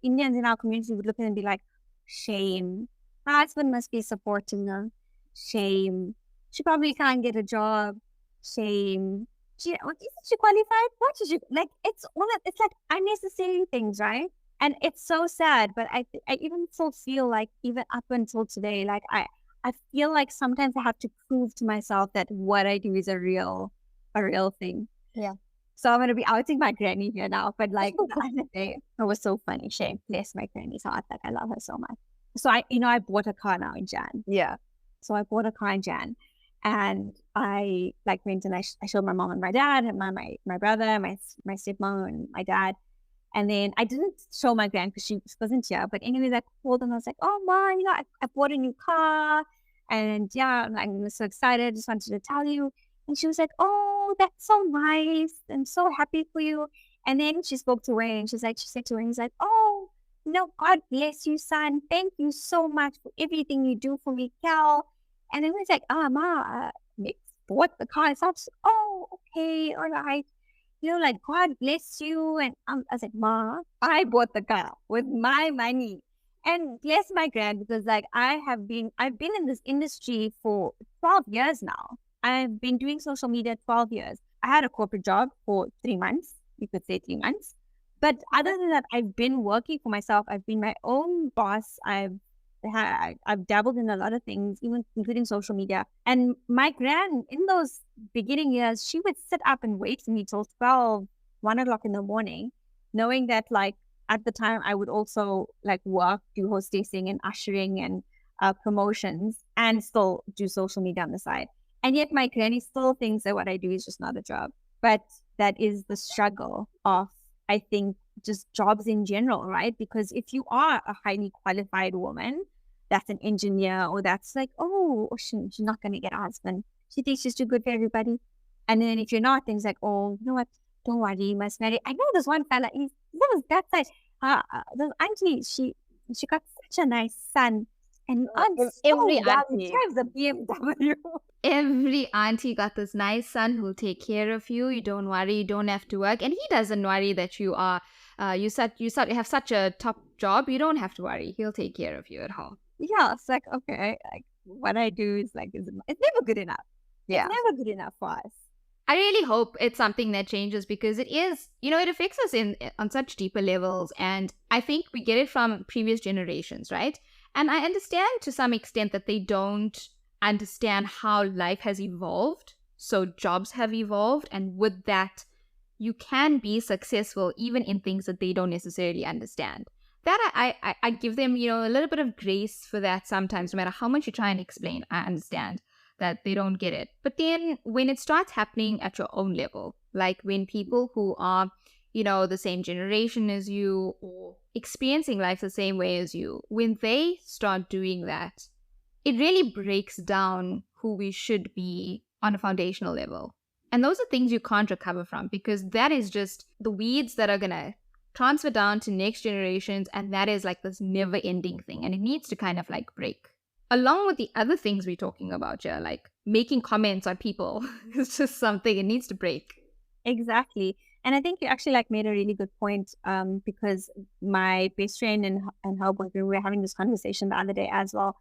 Indians in our community would look at it and be like, shame. Her husband must be supporting her. Shame. She probably can't get a job. Shame. isn't she qualified? What is she like? It's like unnecessary things, right? And it's so sad, but I even still feel like even up until today, like I feel like sometimes I have to prove to myself that what I do is a real thing. Yeah. So I'm gonna be outing my granny here now, but like the other day, it was so funny. Shame, bless my granny's heart. Like I love her so much. So I bought a car now in Jan. Yeah. So I bought a car in Jan, and I like went and I showed my mom and my dad, and my brother, my stepmom and my dad. And then I didn't show my grand because she wasn't here. But anyways, I called and I was like, "Oh, mom, I bought a new car, and yeah, I was so excited. Just wanted to tell you." And she was like, "Oh, that's so nice. I'm so happy for you." And then she spoke to Wayne. And she said to Wayne, he's like, "Oh, God bless you, son. Thank you so much for everything you do for me, Cal." And then he was like, "Ma, Nick bought the car." So I was, "Oh, okay, all right." Like, God bless you. And I was like, "Ma, I bought the car with my money." And bless my grand, because like I've been in this industry for 12 years now. I've been doing social media 12 years. I had a corporate job for 3 months. You could say 3 months. But other than that, I've been working for myself. I've been my own boss. I've dabbled in a lot of things, even including social media. And my gran, in those beginning years, she would sit up and wait for me till 12, 1 o'clock in the morning, knowing that like at the time I would also like work, do hostessing and ushering and promotions, and still do social media on the side. And yet my granny still thinks that what I do is just not a job. But that is the struggle of, I think, just jobs in general, right? Because if you are a highly qualified woman, that's an engineer, or that's like, she's not going to get a husband. She thinks she's too good for everybody. And then if you're not, things like, "Oh, you know what? Don't worry, you must marry." I know there's one fella, that side. This auntie, she got such a nice son. And I'm so Every young. He auntie. drives a BMW. Every auntie got this nice son who'll take care of you. You don't worry, you don't have to work. And he doesn't worry that you are, you have such a top job. You don't have to worry. He'll take care of you at home. Yeah, it's like, okay, like what I do is like, it's never good enough. Yeah. It's never good enough for us. I really hope it's something that changes, because it is, it affects us on such deeper levels. And I think we get it from previous generations, right? And I understand to some extent that they don't understand how life has evolved. So jobs have evolved. And with that, you can be successful even in things that they don't necessarily understand. That I give them, a little bit of grace for that sometimes, no matter how much you try and explain. I understand that they don't get it. But then when it starts happening at your own level, like when people who are, the same generation as you, or experiencing life the same way as you, when they start doing that, it really breaks down who we should be on a foundational level. And those are things you can't recover from, because that is just the weeds that are going to transfer down to next generations. And that is like this never ending thing. And it needs to kind of like break. Along with the other things we're talking about here, like making comments on people, it's just something it needs to break. Exactly. And I think you actually like made a really good point, because my best friend and her boyfriend, we were having this conversation the other day as well,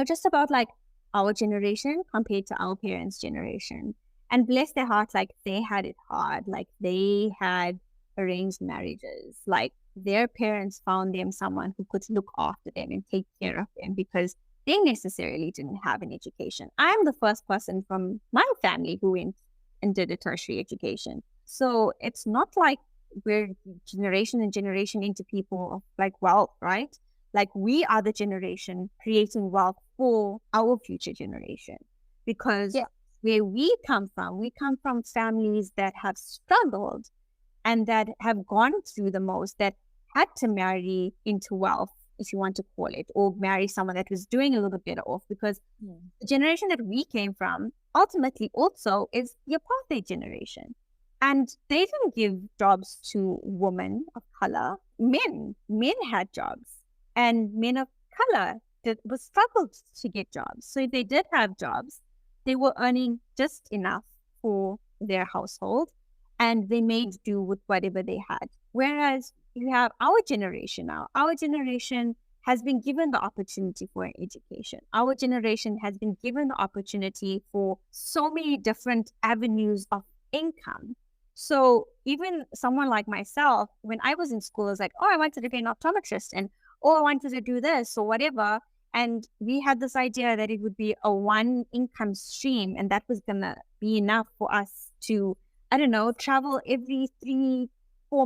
just about like our generation compared to our parents' generation. And bless their hearts, like they had it hard. Like they had arranged marriages. Like their parents found them someone who could look after them and take care of them, because they necessarily didn't have an education. I'm the first person from my family who went and did a tertiary education. So it's not like we're generation and generation into people of like wealth, right? Like we are the generation creating wealth for our future generation. Because where we come from families that have struggled and that have gone through the most, that had to marry into wealth, if you want to call it, or marry someone that was doing a little bit better off. Because the generation that we came from ultimately also is the apartheid generation. And they didn't give jobs to women of color. Men had jobs, and men of color struggled to get jobs. So if they did have jobs, they were earning just enough for their household, and they made do with whatever they had. Whereas you have our generation now. Our generation has been given the opportunity for an education. Our generation has been given the opportunity for so many different avenues of income. So even someone like myself, when I was in school, I was like, oh, I wanted to be an optometrist, and oh, I wanted to do this or whatever. And we had this idea that it would be a one income stream, and that was going to be enough for us to, I don't know, travel every 3-4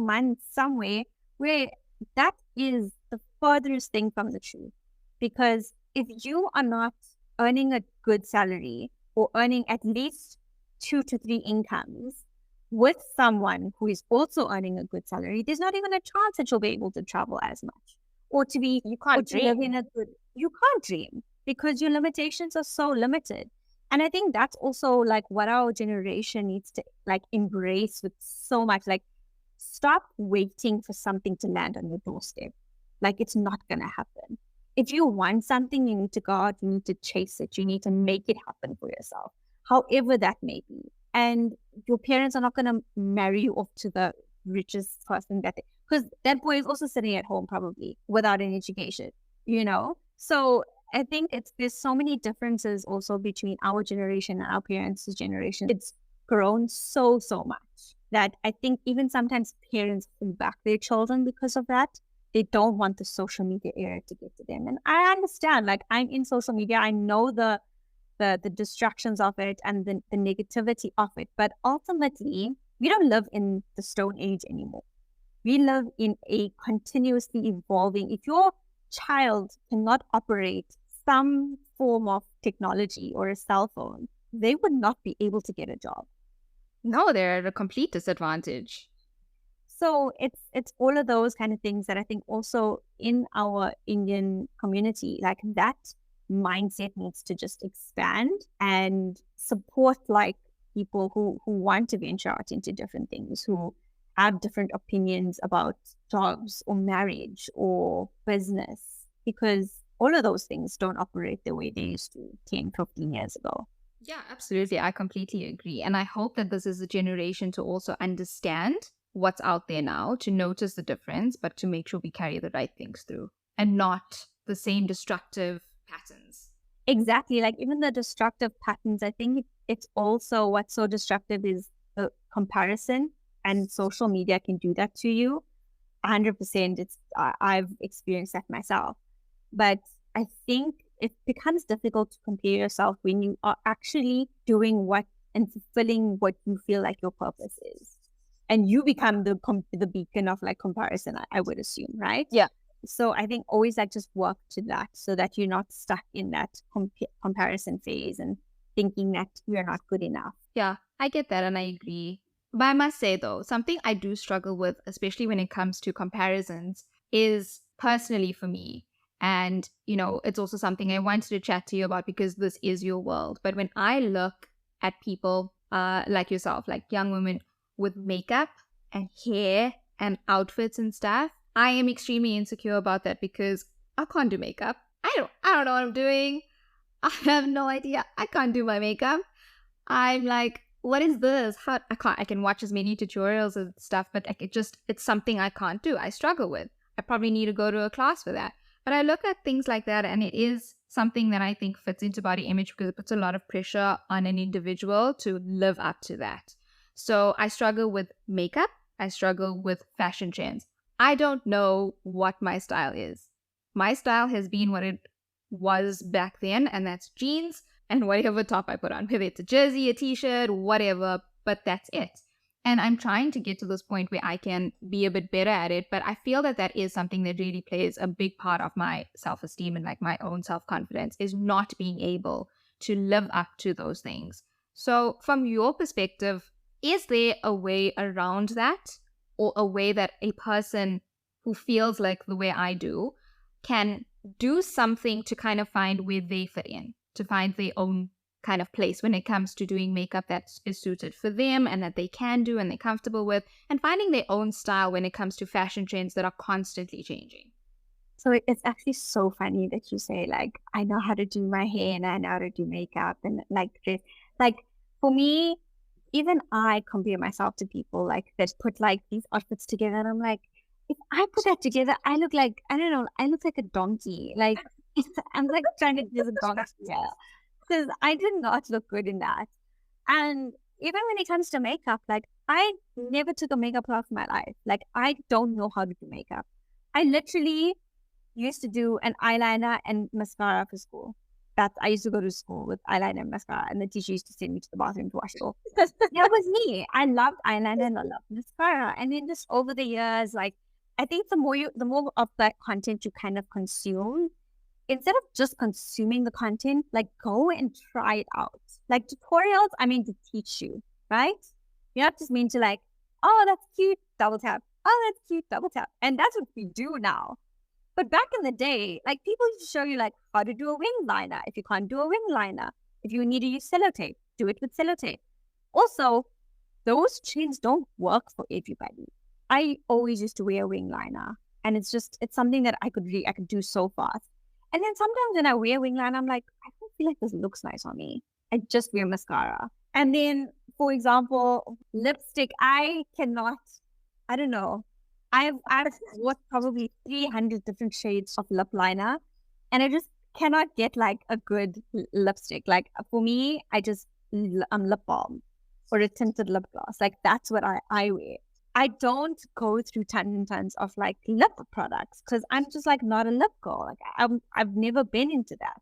months somewhere, where that is the furthest thing from the truth. Because if you are not earning a good salary or earning at least 2 to 3 incomes with someone who is also earning a good salary, there's not even a chance that you'll be able to travel as much or to be, You or can't to live dream. in a good, you can't dream because your limitations are so limited. And I think that's also like what our generation needs to like embrace with so much, like stop waiting for something to land on your doorstep. Like it's not going to happen. If you want something, you need to go out, you need to chase it, you need to make it happen for yourself, however that may be. And your parents are not going to marry you off to the richest person that because that boy is also sitting at home probably without an education, you know? So I think there's so many differences also between our generation and our parents' generation. It's grown so much that I think even sometimes parents pull back their children because of that. They don't want the social media era to get to them. And I understand, like I'm in social media, I know the distractions of it and the negativity of it. But ultimately, we don't live in the Stone Age anymore. We live in a continuously evolving. If your child cannot operate some form of technology or a cell phone, they would not be able to get a job. No, they're at a complete disadvantage. So it's all of those kind of things that I think also in our Indian community, like that mindset needs to just expand and support like people who want to venture out into different things, who have different opinions about jobs or marriage or business, because all of those things don't operate the way they used to 10-15 years ago. Yeah, absolutely. I completely agree. And I hope that this is a generation to also understand what's out there now, to notice the difference, but to make sure we carry the right things through and not the same destructive patterns. Exactly. Like even the destructive patterns, I think it's also what's so destructive is the comparison, and social media can do that to you. 100%. I've experienced that myself. But I think it becomes difficult to compare yourself when you are actually doing what and fulfilling what you feel like your purpose is. And you become the beacon of like comparison, I would assume, right? Yeah. So I think always like just work to that so that you're not stuck in that comparison phase and thinking that you're not good enough. Yeah, I get that and I agree. But I must say though, something I do struggle with, especially when it comes to comparisons, is personally for me. And, you know, it's also something I wanted to chat to you about because this is your world. But when I look at people like yourself, like young women with makeup and hair and outfits and stuff, I am extremely insecure about that because I can't do makeup. I don't know what I'm doing. I have no idea. I can't do my makeup. I'm like, what is this? How I can watch as many tutorials and stuff, but it's something I can't do. I struggle with. I probably need to go to a class for that. But I look at things like that and it is something that I think fits into body image because it puts a lot of pressure on an individual to live up to that. So I struggle with makeup. I struggle with fashion trends. I don't know what my style is. My style has been what it was back then, and that's jeans and whatever top I put on, whether it's a jersey, a t-shirt, whatever, but that's it. And I'm trying to get to this point where I can be a bit better at it, but I feel that that is something that really plays a big part of my self-esteem and like my own self-confidence is not being able to live up to those things. So from your perspective, is there a way around that, or a way that a person who feels like the way I do can do something to kind of find where they fit in, to find their own kind of place when it comes to doing makeup that is suited for them and that they can do and they're comfortable with, and finding their own style when it comes to fashion trends that are constantly changing? So it's actually so funny that you say, like, I know how to do my hair and I know how to do makeup and like dress. Like for me, even I compare myself to people like that put like these outfits together, and I'm like, if I put that together, I look like, I don't know, I look like a donkey. Like I'm like trying to do a donkey. Yeah. Because I did not look good in that. And even when it comes to makeup, like I never took a makeup class in my life. Like I don't know how to do makeup. I literally used to do an eyeliner and mascara for school. That I used to go to school with eyeliner and mascara, and the teacher used to send me to the bathroom to wash it off. That was me. I loved eyeliner and I loved mascara. And then just over the years, like I think the more of that content you kind of consume, instead of just consuming the content, like go and try it out. Like tutorials, I mean to teach you, right? You're not just mean to like, oh, that's cute, double tap. Oh, that's cute, double tap. And that's what we do now. But back in the day, like people used to show you like how to do a wing liner. If you can't do a wing liner, if you need to use sellotape, do it with sellotape. Also, those chains don't work for everybody. I always used to wear a wing liner, and it's something that I could do so fast. And then sometimes when I wear wing liner, I'm like, I don't feel like this looks nice on me. I just wear mascara. And then, for example, lipstick, I don't know. I've bought probably 300 different shades of lip liner, and I just cannot get like a good lipstick. Like for me, lip balm or a tinted lip gloss. Like that's what I wear. I don't go through tons and tons of like lip products because I'm just like not a lip girl. Like I've never been into that.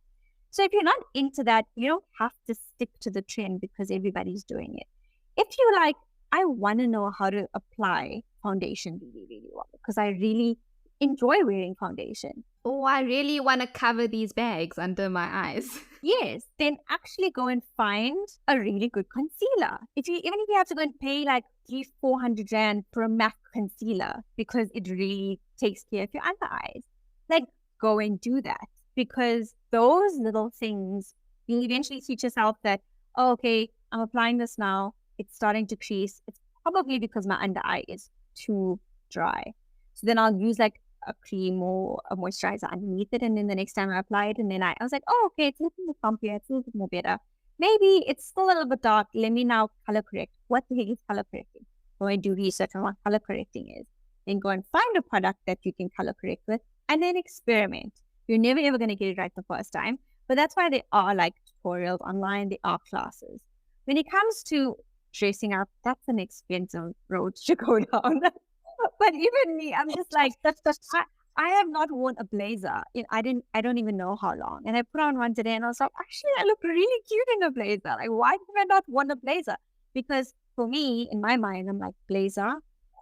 So if you're not into that, you don't have to stick to the trend because everybody's doing it. If you like, I want to know how to apply foundation really, really well because I really enjoy wearing foundation. Oh, I really want to cover these bags under my eyes. Yes, then actually go and find a really good concealer. Even if you have to go and pay like 300-400 rand for a MAC concealer because it really takes care of your under eyes, like go and do that because those little things you eventually teach yourself that, oh, okay, I'm applying this now. It's starting to crease. It's probably because my under eye is too dry. So then I'll use like a cream or a moisturizer underneath it. And then the next time I apply it, and then I was like, oh, okay, it's a little bit plumpier. It's a little bit more better. Maybe it's still a little bit dark. Let me now color correct. What the heck is color correcting? Go and do research on what color correcting is. Then go and find a product that you can color correct with and then experiment. You're never ever going to get it right the first time. But that's why there are like tutorials online. There are classes. When it comes to dressing up, that's an expensive road to go down. But even me, I'm just like, I have not worn a blazer. I don't even know how long. And I put on one today and I was like, actually, I look really cute in a blazer. Like, why have I not worn a blazer? Because for me, in my mind, I'm like, blazer,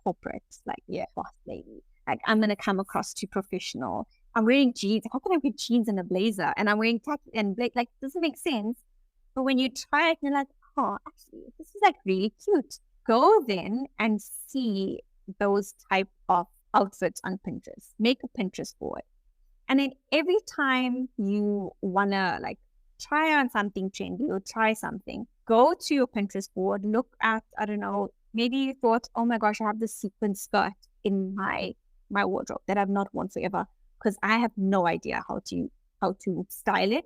corporate, like, yeah, boss lady. Like, I'm going to come across too professional. I'm wearing jeans. How can I wear jeans and a blazer? And I'm wearing khaki and like, doesn't make sense. But when you try it, you're like, oh, actually, this is like really cute. Go then and see those type of outfits on Pinterest. Make a Pinterest board. And then every time you want to like try on something trendy or try something, go to your Pinterest board, look at, I don't know, maybe you thought, oh my gosh, I have this sequin skirt in my wardrobe that I've not worn forever because I have no idea how to style it.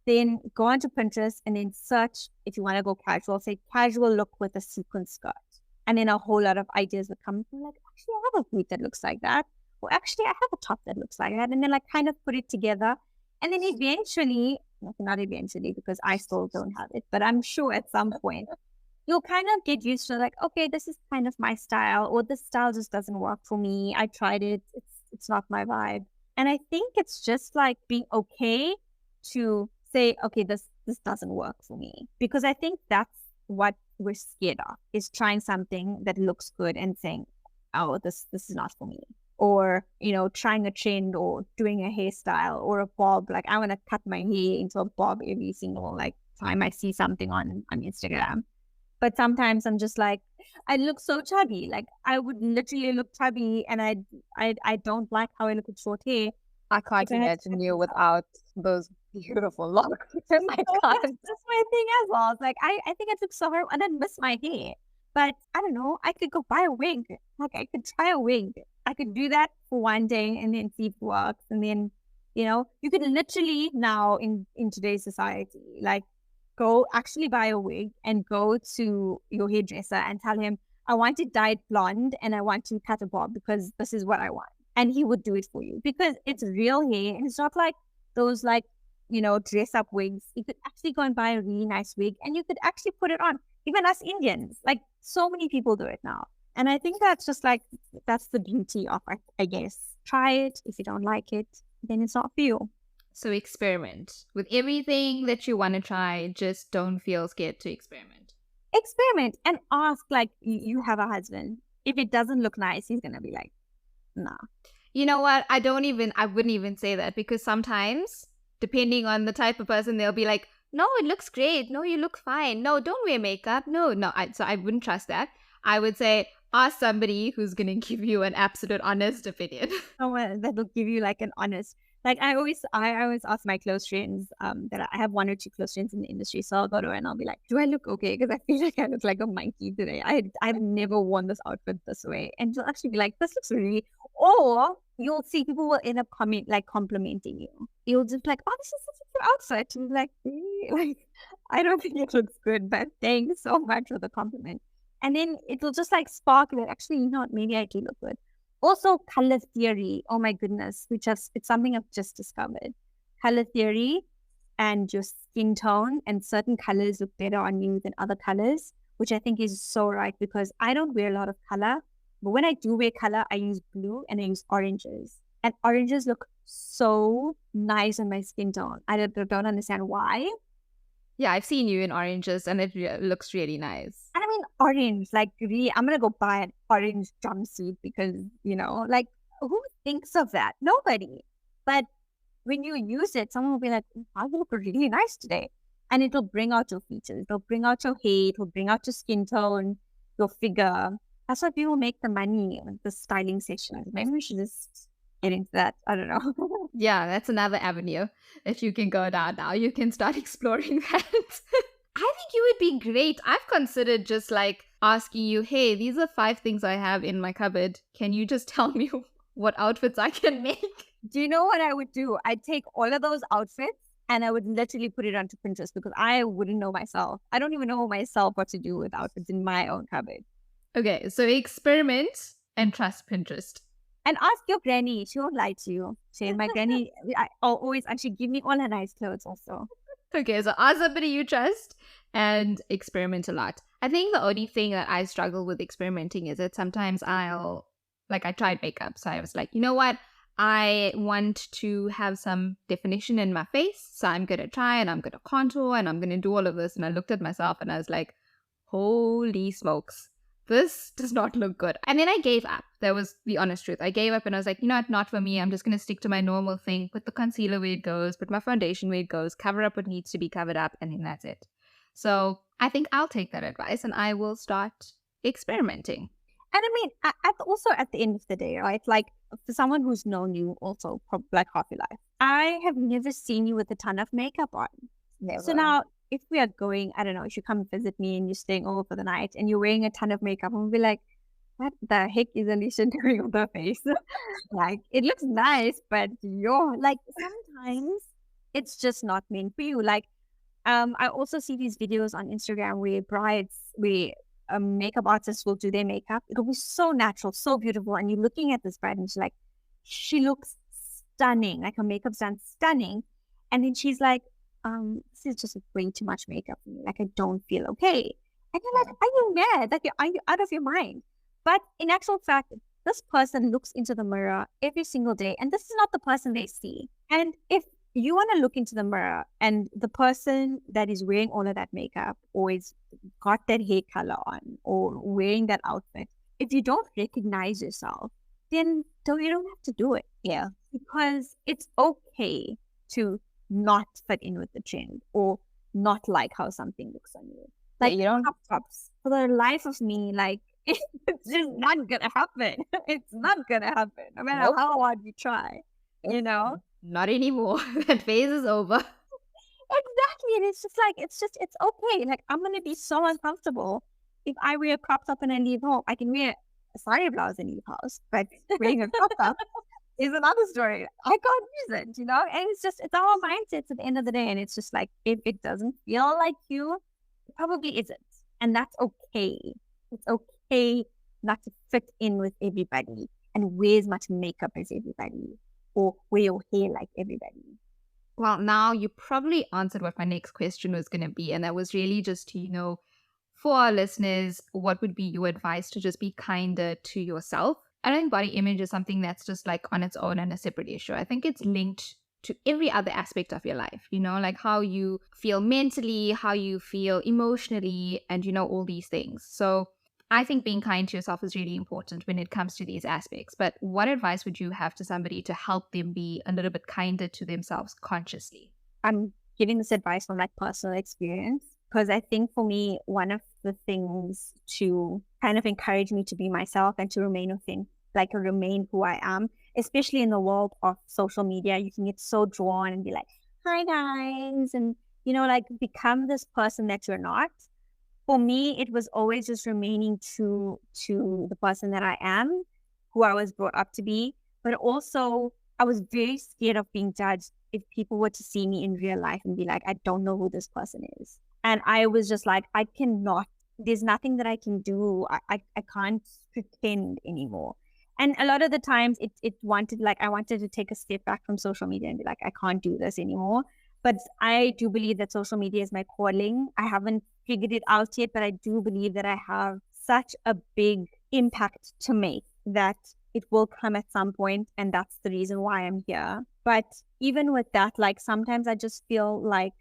Then go onto Pinterest and then search if you want to go casual, say casual look with a sequin skirt. And then a whole lot of ideas would come from like, actually, I have a boot that looks like that. Or actually, I have a top that looks like that. And then like kind of put it together. And then eventually, not eventually because I still don't have it, but I'm sure at some point, you'll kind of get used to like, okay, this is kind of my style, or this style just doesn't work for me. I tried it. It's not my vibe. And I think it's just like being okay to say, okay, this doesn't work for me. Because I think that's what we're scared of, is trying something that looks good and saying, oh, this is not for me. Or, trying a trend or doing a hairstyle or a bob. Like I want to cut my hair into a bob every single like time I see something on Instagram. But sometimes I'm just like, I look so chubby. Like I would literally look chubby and I don't like how I look with short hair. I can't imagine you without those beautiful locks. I can't. That's my thing as well. It's like I think I look so hard and then miss my hair. But I don't know, I could go buy a wig. Like I could try a wig. I could do that for one day and then see if it works. And then, you could literally now in today's society, like go actually buy a wig and go to your hairdresser and tell him, I want it dyed blonde and I want to cut a bob because this is what I want. And he would do it for you because it's real hair and it's not like those like, dress up wigs. You could actually go and buy a really nice wig and you could actually put it on. even us Indians, like so many people do it now. And I think that's just like, that's the beauty of it, I guess. Try it. If you don't like it, then it's not for you. So experiment with everything that you want to try. Just don't feel scared to experiment. Experiment and ask, like, you have a husband. If it doesn't look nice, he's going to be like, nah. You know what? I wouldn't even say that, because sometimes, depending on the type of person, they'll be like, no, it looks great. No, you look fine. No, don't wear makeup. No. So I wouldn't trust that. I would say, ask somebody who's going to give you an absolute honest opinion. Someone that will give you like an honest, like I always ask my close friends, that I have one or two close friends in the industry. So I'll go to her and I'll be like, do I look okay? Because I feel like I look like a monkey today. I've never worn this outfit this way. And she'll actually be like, this looks really, or you'll see people will end up complimenting you. You'll just be like, oh, this is such a cute outfit. And like, really? Like, I don't think it looks good, but thanks so much for the compliment. And then it'll just like spark that actually, you know what, maybe I do look good. Also, color theory. Oh my goodness, it's something I've just discovered. Color theory and your skin tone, and certain colors look better on you than other colors, which I think is so right, because I don't wear a lot of color. But when I do wear color, I use blue and I use oranges. And oranges look so nice on my skin tone. I don't understand why. Yeah, I've seen you in oranges and it looks really nice. And I mean, orange, like, really, I'm going to go buy an orange jumpsuit because, you know, like, who thinks of that? Nobody. But when you use it, someone will be like, I look really nice today. And it'll bring out your features. It'll bring out your hair. It'll bring out your skin tone, your figure. That's why people make the money with the styling sessions. Maybe we should just get into that. I don't know. Yeah, that's another avenue that you can go down now. You can start exploring that. I think you would be great. I've considered just like asking you, hey, these are 5 things I have in my cupboard. Can you just tell me what outfits I can make? Do you know what I would do? I'd take all of those outfits and I would literally put it onto Pinterest, because I wouldn't know myself. I don't even know myself what to do with outfits in my own cupboard. Okay, so experiment and trust Pinterest. And ask your granny. She won't lie to you. My granny always actually give me all her nice clothes also. Okay, so ask somebody you trust and experiment a lot. I think the only thing that I struggle with experimenting is that sometimes I tried makeup. So I was like, you know what? I want to have some definition in my face. So I'm going to try and I'm going to contour and I'm going to do all of this. And I looked at myself and I was like, holy smokes. This does not look good. And then I gave up. That was the honest truth. I gave up and I was like, you know what, not for me. I'm just going to stick to my normal thing, put the concealer where it goes, put my foundation where it goes, cover up what needs to be covered up, and then that's it. So I think I'll take that advice and I will start experimenting. And I mean, also at the end of the day, right? Like, for someone who's known you also probably like half your life, I have never seen you with a ton of makeup on. Never. So now, if we are going, I don't know, if you come visit me and you're staying over for the night and you're wearing a ton of makeup, I'm gonna be like, what the heck is Alicia doing on her face? Like, it looks nice, but you're like, sometimes it's just not meant for you. Like, I also see these videos on Instagram where makeup artists will do their makeup. It'll be so natural, so beautiful. And you're looking at this bride and she's like, she looks stunning. Like, her makeup's done stunning. And then she's like, this is just way too much makeup for me. Like, I don't feel okay. And you're like, are you mad? Like, are you out of your mind? But in actual fact, this person looks into the mirror every single day, and this is not the person they see. And if you want to look into the mirror and the person that is wearing all of that makeup always got that hair color on or wearing that outfit, if you don't recognize yourself, then you don't have to do it. Yeah. Because it's okay to not fit in with the trend or not like how something looks on you. Like, you don't crop tops. For the life of me, like, it's just not gonna happen. It's not gonna happen, no matter how hard you try. You know? Not anymore. That phase is over. Exactly. And it's okay. Like, I'm gonna be so uncomfortable if I wear a crop top and I leave home. I can wear a sari blouse and leave house, but wearing a crop top is another story. I can't use it, you know? And it's our mindsets at the end of the day. And it's just like, if it doesn't feel like you, it probably isn't. And that's okay. It's okay not to fit in with everybody and wear as much makeup as everybody or wear your hair like everybody. Well, now you probably answered what my next question was going to be. And that was really just to, for our listeners, what would be your advice to just be kinder to yourself? I don't think body image is something that's just like on its own and a separate issue. I think it's linked to every other aspect of your life, like how you feel mentally, how you feel emotionally, and, all these things. So I think being kind to yourself is really important when it comes to these aspects. But what advice would you have to somebody to help them be a little bit kinder to themselves consciously? I'm giving this advice from like personal experience because I think for me, one of the things to kind of encourage me to be myself and to remain authentic, like remain who I am, especially in the world of social media, you can get so drawn and be like, hi guys, and like become this person that you're not. For me, it was always just remaining true to the person that I am, who I was brought up to be. But also, I was very scared of being judged if people were to see me in real life and be like, I don't know who this person is. And I was just like, I cannot, there's nothing that I can do. I can't pretend anymore. And a lot of the times I wanted to take a step back from social media and be like, I can't do this anymore. But I do believe that social media is my calling. I haven't figured it out yet, but I do believe that I have such a big impact to make that it will come at some point, and that's the reason why I'm here. But even with that, like sometimes I just feel like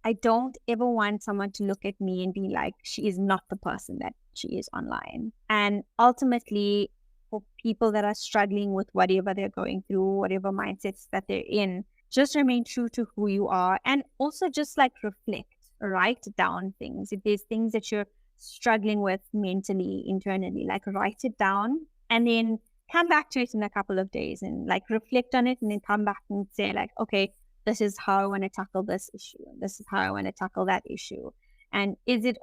I don't ever want someone to look at me and be like, she is not the person that she is online. And ultimately, for people that are struggling with whatever they're going through, whatever mindsets that they're in, just remain true to who you are, and also just like reflect, write down things. If there's things that you're struggling with mentally, internally, like write it down and then come back to it in a couple of days and like reflect on it and then come back and say like, okay, this is how I want to tackle this issue. This is how I want to tackle that issue. And is it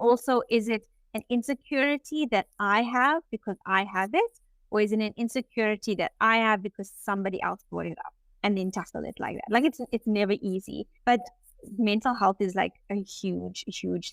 an insecurity that I have because I have it? Or is it an insecurity that I have because somebody else brought it up? And then tackle it like that. Like it's never easy, but mental health is like a huge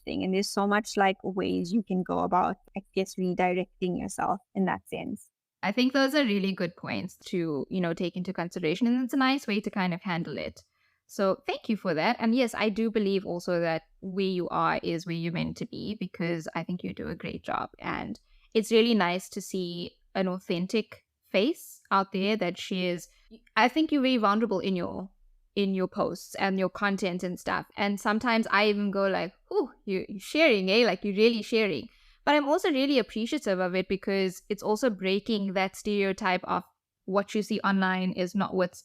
thing. And there's so much like ways you can go about, I guess, redirecting yourself in that sense. I think those are really good points to, take into consideration. And it's a nice way to kind of handle it. So thank you for that. And yes, I do believe also that where you are is where you're meant to be, because I think you do a great job. And it's really nice to see an authentic face out there that shares. I think you're very vulnerable in your posts and your content and stuff. And sometimes I even go like, oh, you're sharing, eh? Like you're really sharing. But I'm also really appreciative of it because it's also breaking that stereotype of what you see online is not what's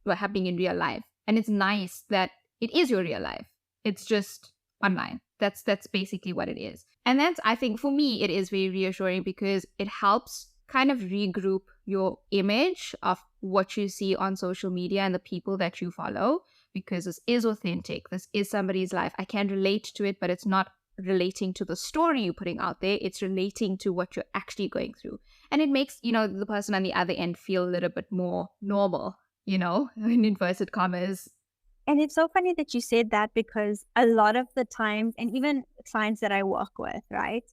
happening in real life. And it's nice that it is your real life. It's just online. That's basically what it is. And that's, I think for me, it is very reassuring because it helps kind of regroup your image of what you see on social media and the people that you follow, because this is authentic. This is somebody's life. I can relate to it, but it's not relating to the story you're putting out there. It's relating to what you're actually going through. And it makes, the person on the other end feel a little bit more normal, in inverted commas. And it's so funny that you said that because a lot of the times, and even clients that I work with, right?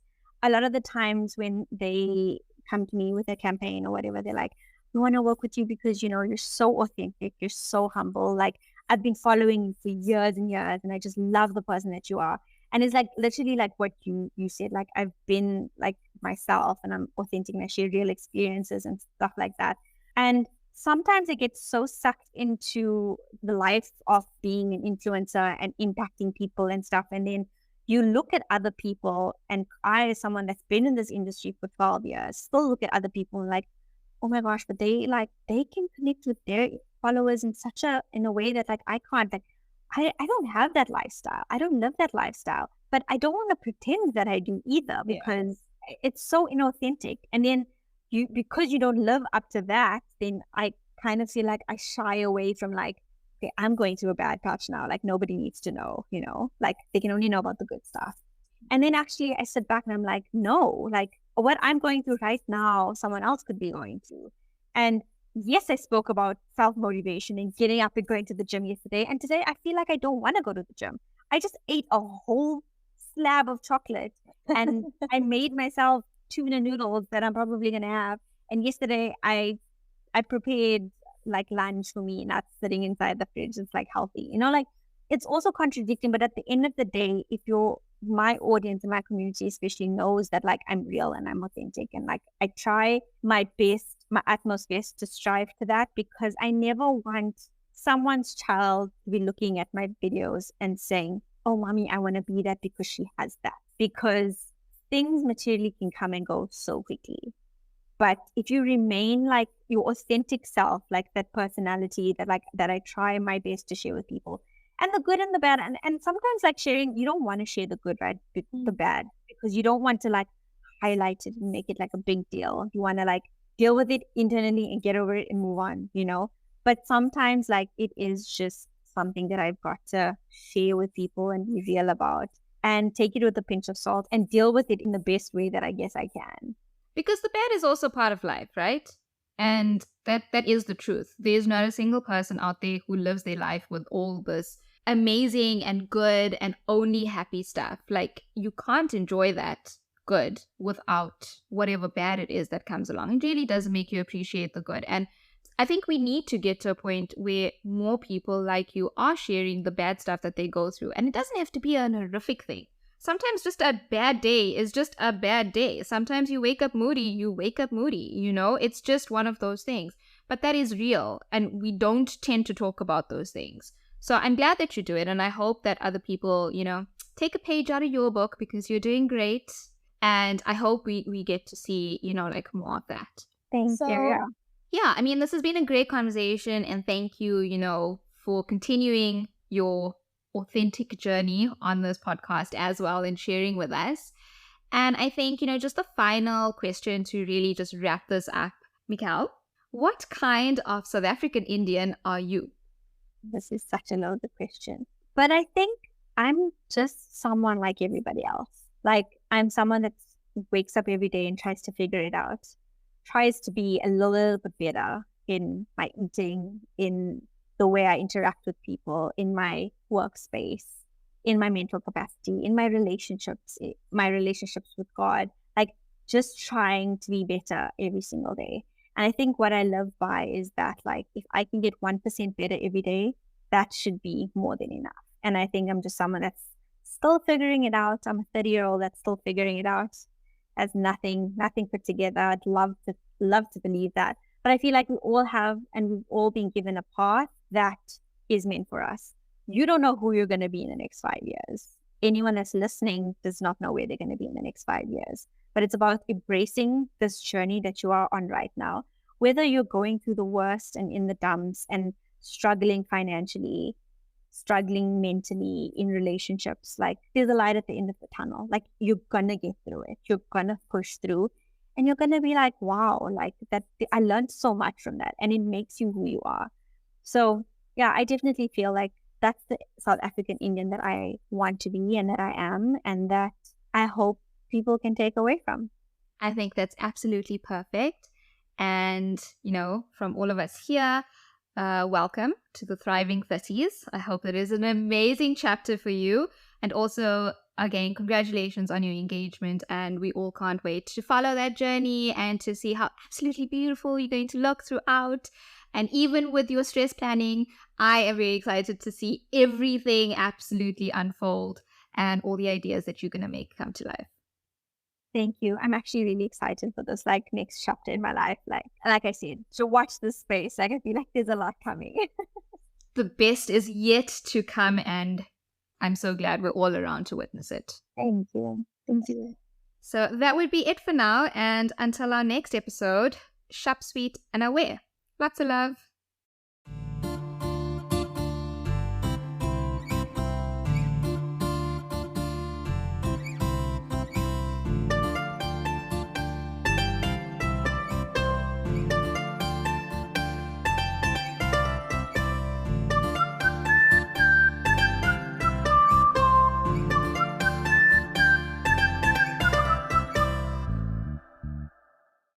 A lot of the times when they come to me with a campaign or whatever, they're like, we want to work with you because, you're so authentic. You're so humble. Like I've been following you for years and years and I just love the person that you are. And it's like literally like what you said, like I've been like myself and I'm authentic and I share real experiences and stuff like that. And sometimes I get so sucked into the life of being an influencer and impacting people and stuff. And then you look at other people, and I, as someone that's been in this industry for 12 years, still look at other people and like, oh my gosh, but they can connect with their followers in a way that like I can't. Like I don't have that lifestyle. I don't live that lifestyle, but I don't want to pretend that I do either because it's so inauthentic. And then because you don't live up to that, then I kind of feel like I shy away from like, okay, I'm going through a bad patch now. Like nobody needs to know, like they can only know about the good stuff. And then actually I sit back and I'm like, no, like what I'm going through right now, someone else could be going through. And yes, I spoke about self-motivation and getting up and going to the gym yesterday. And today I feel like I don't want to go to the gym. I just ate a whole slab of chocolate and I made myself tuna noodles that I'm probably going to have. And yesterday I prepared like lunch for me, not sitting inside the fridge. It's like healthy, like it's also contradicting. But at the end of the day, if your my audience and my community especially knows that like I'm real and I'm authentic, and like I try my best, my utmost best to strive to that, because I never want someone's child to be looking at my videos and saying, oh mommy, I want to be that because she has that, because things materially can come and go so quickly. But if you remain like your authentic self, like that personality that I try my best to share with people, and the good and the bad, and sometimes like sharing, you don't want to share the good, right? The bad, because you don't want to like highlight it and make it like a big deal. You want to like deal with it internally and get over it and move on, you know? But sometimes like it is just something that I've got to share with people and be real about, and take it with a pinch of salt and deal with it in the best way that I guess I can. Because the bad is also part of life, right? And that is the truth. There's not a single person out there who lives their life with all this amazing and good and only happy stuff. Like, you can't enjoy that good without whatever bad it is that comes along. It really does make you appreciate the good. And I think we need to get to a point where more people like you are sharing the bad stuff that they go through. And it doesn't have to be an horrific thing. Sometimes just a bad day is just a bad day. Sometimes you wake up moody, you know? It's just one of those things. But that is real, and we don't tend to talk about those things. So I'm glad that you do it, and I hope that other people, you know, take a page out of your book, because you're doing great. And I hope we get to see, you know, like more of that. Thank you. Yeah, I mean, this has been a great conversation, and thank you, you know, for continuing your authentic journey on this podcast as well and sharing with us. And I think, you know, just the final question to really just wrap this up, Mi'chal, what kind of South African Indian are you? This is such a loaded question. But I think I'm just someone like everybody else. Like, I'm someone that wakes up every day and tries to figure it out, tries to be a little bit better in my eating, in the way I interact with people, in my workspace, in my mental capacity, in my relationships with God, like just trying to be better every single day. And I think what I live by is that, like, if I can get 1% better every day, that should be more than enough. And I think I'm just someone that's still figuring it out. I'm a 30-year-old that's still figuring it out, has nothing put together. I'd love to believe that. But I feel like we all have, and we've all been given a path that is meant for us. You don't know who you're going to be in the next 5 years. Anyone that's listening does not know where they're going to be in the next 5 years. But it's about embracing this journey that you are on right now. Whether you're going through the worst and in the dumps and struggling financially, struggling mentally, in relationships, like there's a light at the end of the tunnel. Like, you're going to get through it. You're going to push through. And you're going to be like, wow, like that, I learned so much from that. And it makes you who you are. So yeah, I definitely feel like that's the South African Indian that I want to be and that I am, and that I hope people can take away from. I think that's absolutely perfect. And, you know, from all of us here, welcome to the Thriving 30s. I hope it is an amazing chapter for you. And also, again, congratulations on your engagement. And we all can't wait to follow that journey and to see how absolutely beautiful you're going to look throughout. And even with your stress planning, I am very excited to see everything absolutely unfold and all the ideas that you're going to make come to life. Thank you. I'm actually really excited for this like next chapter in my life. Like I said, to watch this space, like I feel like there's a lot coming. The best is yet to come, and I'm so glad we're all around to witness it. Thank you. Thank you. So that would be it for now, and until our next episode, Shup, sweet, and aware. Lots of love.